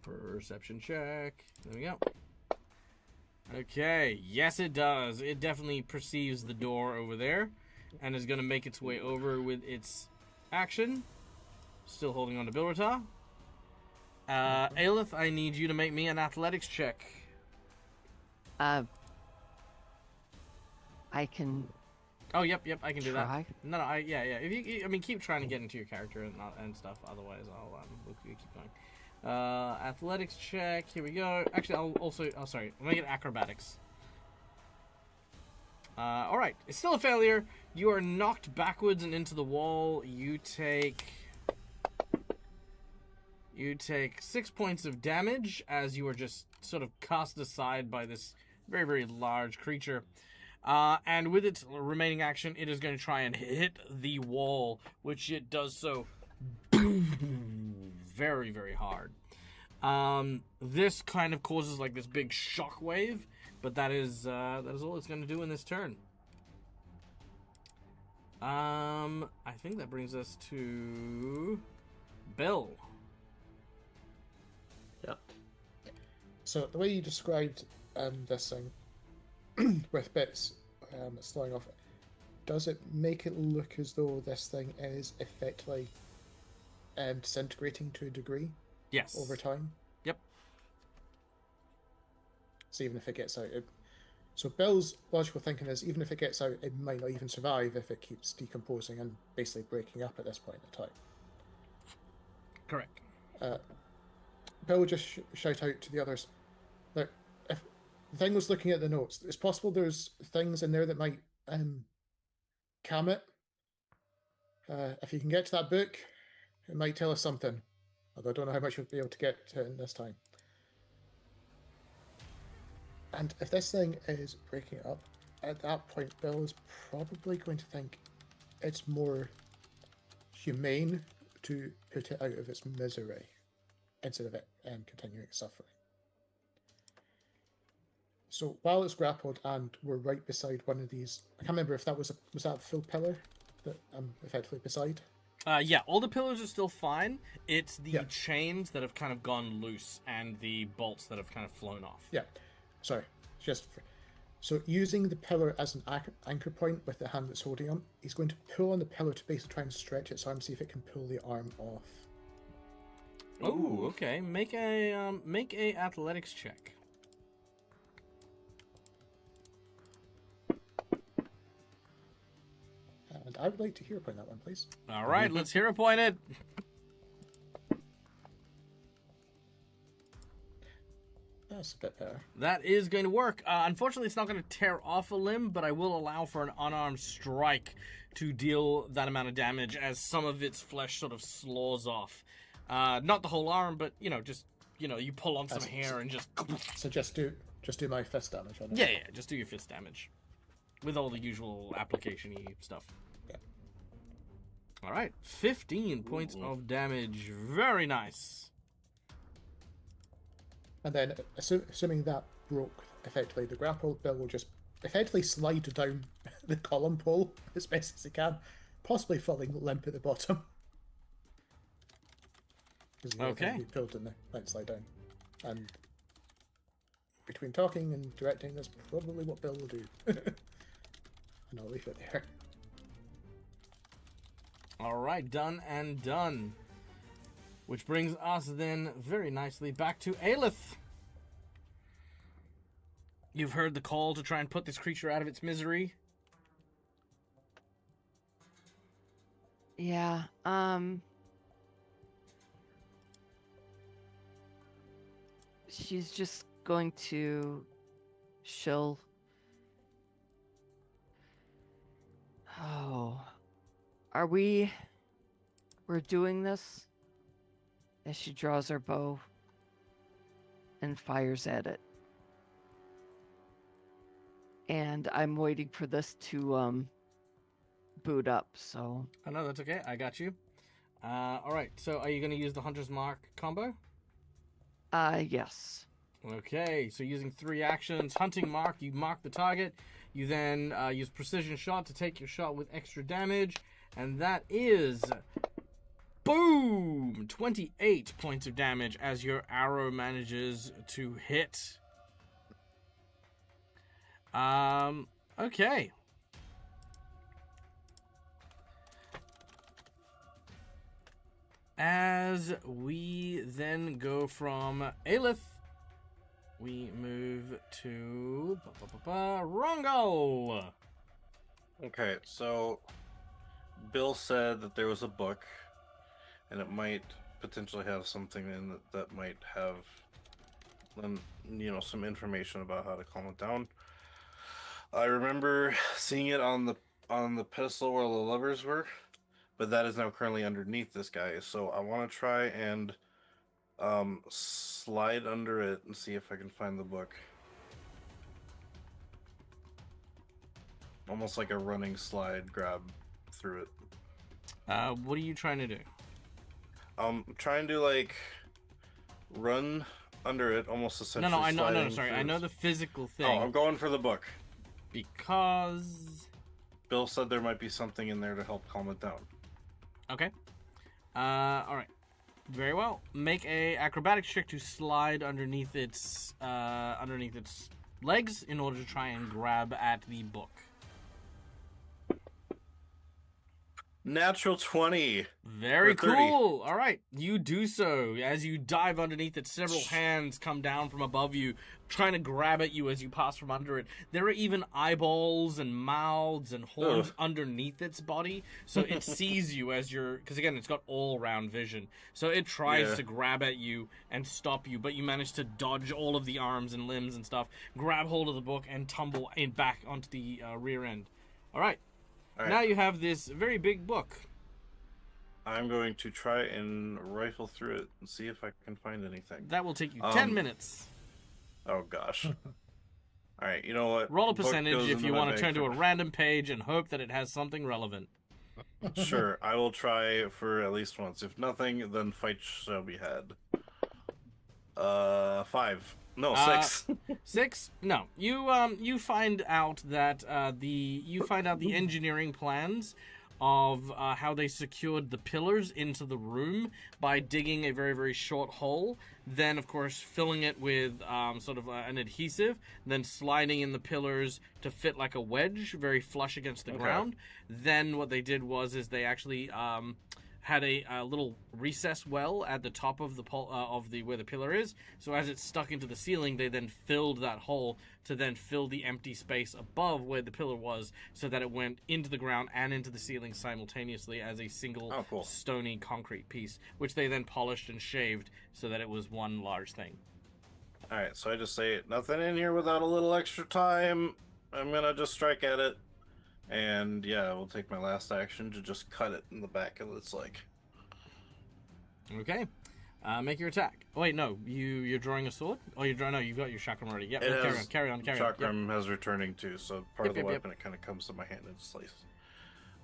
Perception check. There we go. Okay, yes it does. It definitely perceives the door over there and is going to make its way over with its action. Still holding on to Bilrata. Aelith, I need you to make me an athletics check. I can. Oh, yep, I can do that. Try? No, yeah. If you, keep trying to get into your character and stuff. Otherwise, we'll keep going. Athletics check. Here we go. Actually, I'll make it acrobatics. All right. It's still a failure. You are knocked backwards and into the wall. You take 6 points of damage as you are just sort of cast aside by this very, very large creature. And with its remaining action, it is going to try and hit the wall, which it does so very, very hard. This kind of causes like this big shock wave, but that is all it's going to do in this turn. I think that brings us to Bill. Yep. So the way you described this thing with bits slowing off, does it make it look as though this thing is effectively disintegrating to a degree? Yes. Over time? Yep. So even if it gets out, so Bill's logical thinking is even if it gets out, it might not even survive if it keeps decomposing and basically breaking up at this point in time. Correct. Bill will just shout out to the others. Look, if the thing was looking at the notes, it's possible there's things in there that might calm it. If you can get to that book, it might tell us something. Although I don't know how much you'll be able to get to it in this time. And if this thing is breaking up, at that point, Bill is probably going to think it's more humane to put it out of its misery instead of it continuing its suffering. So while it's grappled and we're right beside one of these, I can't remember if that was that a full pillar that I'm effectively beside. Yeah, all the pillars are still fine. It's the Yeah. chains that have kind of gone loose and the bolts that have kind of flown off. Yeah, sorry, so using the pillar as an anchor point with the hand that's holding him, he's going to pull on the pillar to basically try and stretch its arm, see if it can pull the arm off. Oh, okay. Make a athletics check. And I would like to hear upon that one, please. All right, let's hear a point it. That's a bit better. That is going to work. Unfortunately, it's not going to tear off a limb, but I will allow for an unarmed strike to deal that amount of damage as some of its flesh sort of slaws off. Not the whole arm, but, you pull on some hair and just... So just do my fist damage on it. Yeah, just do your fist damage. With all the usual application-y stuff. Yeah. All right, 15 points of damage. Very nice. And then, assuming that broke effectively the grapple, Bill will just effectively slide down the column pole as best as he can, possibly falling limp at the bottom. Okay. He pulled and then slide down. And between talking and directing, that's probably what Bill will do. And I'll leave it there. All right, done and done. Which brings us then very nicely back to Aelith. You've heard the call to try and put this creature out of its misery. Yeah, she's just going to she'll we're doing this? As she draws her bow and fires at it. And I'm waiting for this to boot up, so... Oh, no, that's okay. I got you. All right, so are you going to use the Hunter's Mark combo? Yes. Okay, so using 3 actions, Hunting Mark, you mark the target. You then use Precision Shot to take your shot with extra damage. And that is... Boom! 28 points of damage as your arrow manages to hit. Okay. As we then go from Aelith, we move to Rongo. Okay, so Bill said that there was a book, and it might potentially have something in it that might have, some information about how to calm it down. I remember seeing it on the pedestal where the levers were, but that is now currently underneath this guy. So I want to try and slide under it and see if I can find the book. Almost like a running slide, grab through it. What are you trying to do? Trying to run under it, almost essentially. I know. sliding Sorry, through I know it. the physical thing. Oh, I'm going for the book. Because Bill said there might be something in there to help calm it down. okay. All right. Very well. Make a acrobatics check to slide underneath its legs in order to try and grab at the book. Natural 20. Very For 30. cool. All right, you do so. As you dive underneath it, several hands come down from above you, trying to grab at you as you pass from under it. There are even eyeballs and mouths and horns Ugh. underneath its body, so it sees you as you're... Because, again, it's got all-round vision. So it tries Yeah. to grab at you and stop you, but you manage to dodge all of the arms and limbs and stuff, grab hold of the book, and tumble in back onto the rear end. All right. All right. Now you have this very big book. I'm going to try and rifle through it and see if I can find anything. That will take you 10 minutes. Oh, gosh. All right, you know what? Roll a Book percentage goes if into you my want to bag turn to for- a random page and hope that it has something relevant. Sure, I will try for at least once. If nothing, then fight shall be had. 5. No, 6. 6? No. You find out that the engineering plans of how they secured the pillars into the room by digging a very, very short hole, then, of course, filling it with sort of an adhesive, then sliding in the pillars to fit like a wedge, very flush against the ground. Then what they did was they actually had a little recess well at the top of the where the pillar is. So as it stuck into the ceiling, they then filled that hole to then fill the empty space above where the pillar was, so that it went into the ground and into the ceiling simultaneously as a single Oh, cool. stony concrete piece, which they then polished and shaved so that it was one large thing. All right, so I just say, nothing in here without a little extra time. I'm going to just strike at it. And yeah, we'll take my last action to just cut it in the back of its leg. Okay. Make your attack. Oh wait, no, you're drawing a sword? Oh, you've got your chakram already. Yep, It has carry on. Yep. Chakram has returning too, so part of the Yep. weapon it kind of comes to my hand and slices.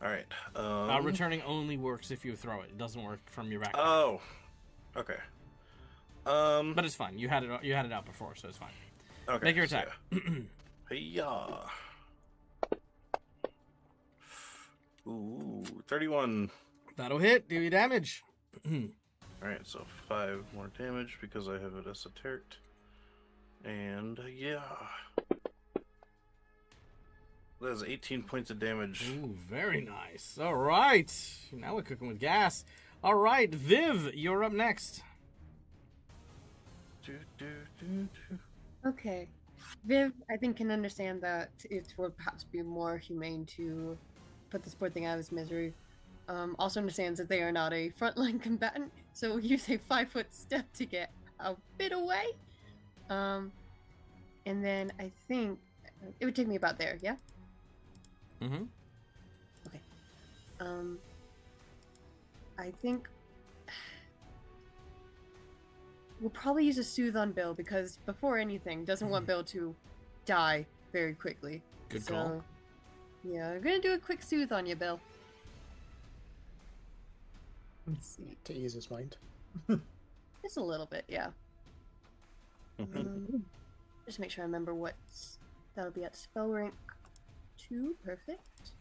All right. Returning only works if you throw it. It doesn't work from your backpack. Oh, okay. But it's fine. You had it out before, so it's fine. Okay. Make your attack. Yeah. Ooh, 31. That'll hit. Do your damage. Alright, so 5 more damage because I have it esoteric. And yeah. That's 18 points of damage. Ooh, very nice. All right. Now we're cooking with gas. All right, Viv, you're up next. Okay. Viv, I think, can understand that it would perhaps be more humane to put this poor thing out of his misery. Also understands that they are not a frontline combatant, so we'll use a 5-foot step to get a bit away. And then I think it would take me about there, yeah? Mm-hmm. Okay. I think we'll probably use a soothe on Bill, because before anything, doesn't want Bill to die very quickly. Good call. Yeah, I'm gonna do a quick soothe on you, Bill. Let's see. To ease his mind. Just a little bit, yeah. Just make sure I remember what's... That'll be at spell rank 2. Perfect.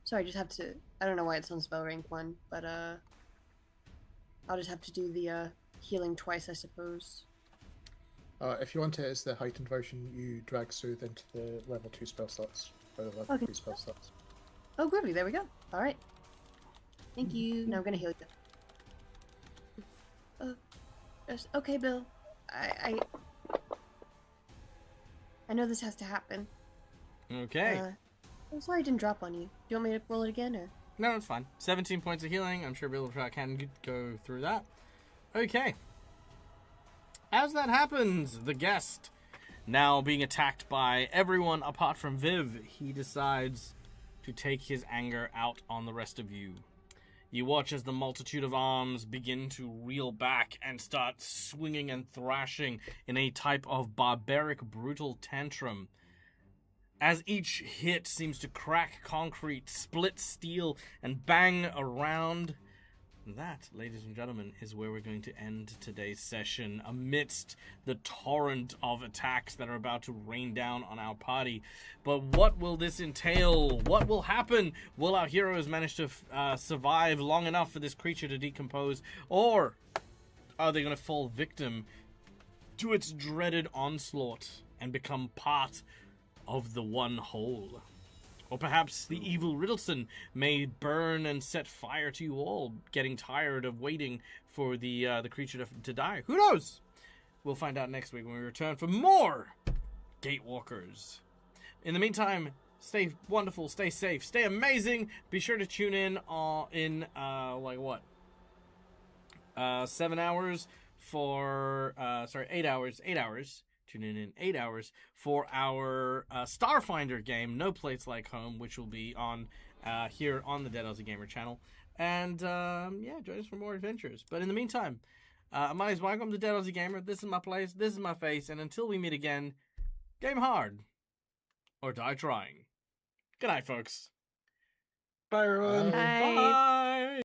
Sorry, I just have to... I don't know why it's on spell rank 1, but I'll just have to do the healing twice, I suppose. If you want it as the heightened version, you drag Soothe into the level 2 spell slots. Or the level Okay. 3 spell slots. Oh, groovy, there we go. Alright. Thank you. Now I'm gonna heal you. Okay, Bill. I know this has to happen. Okay. I'm sorry I didn't drop on you. Do you want me to roll it again, or? No, it's fine. 17 points of healing. I'm sure Bill can go through that. Okay. As that happens, the guest, now being attacked by everyone apart from Viv, he decides to take his anger out on the rest of you. You watch as the multitude of arms begin to reel back and start swinging and thrashing in a type of barbaric, brutal tantrum. As each hit seems to crack concrete, split steel, and bang around. That, ladies and gentlemen, is where we're going to end today's session amidst the torrent of attacks that are about to rain down on our party. But what will this entail? What will happen? Will our heroes manage to survive long enough for this creature to decompose? Or are they going to fall victim to its dreaded onslaught and become part of the one whole? Or perhaps the evil Riddleson may burn and set fire to you all, getting tired of waiting for the creature to die. Who knows? We'll find out next week when we return for more Gatewalkers. In the meantime, stay wonderful, stay safe, stay amazing. Be sure to tune in 7 hours for 8 hours. 8 hours. Tune in 8 hours for our Starfinder game, No Place Like Home, which will be on here on the Dead Aussie Gamer channel. And join us for more adventures. But in the meantime, my name is Michael. I'm the Dead Aussie Gamer. This is my place. This is my face. And until we meet again, game hard or die trying. Good night, folks. Bye, everyone. Bye. Bye.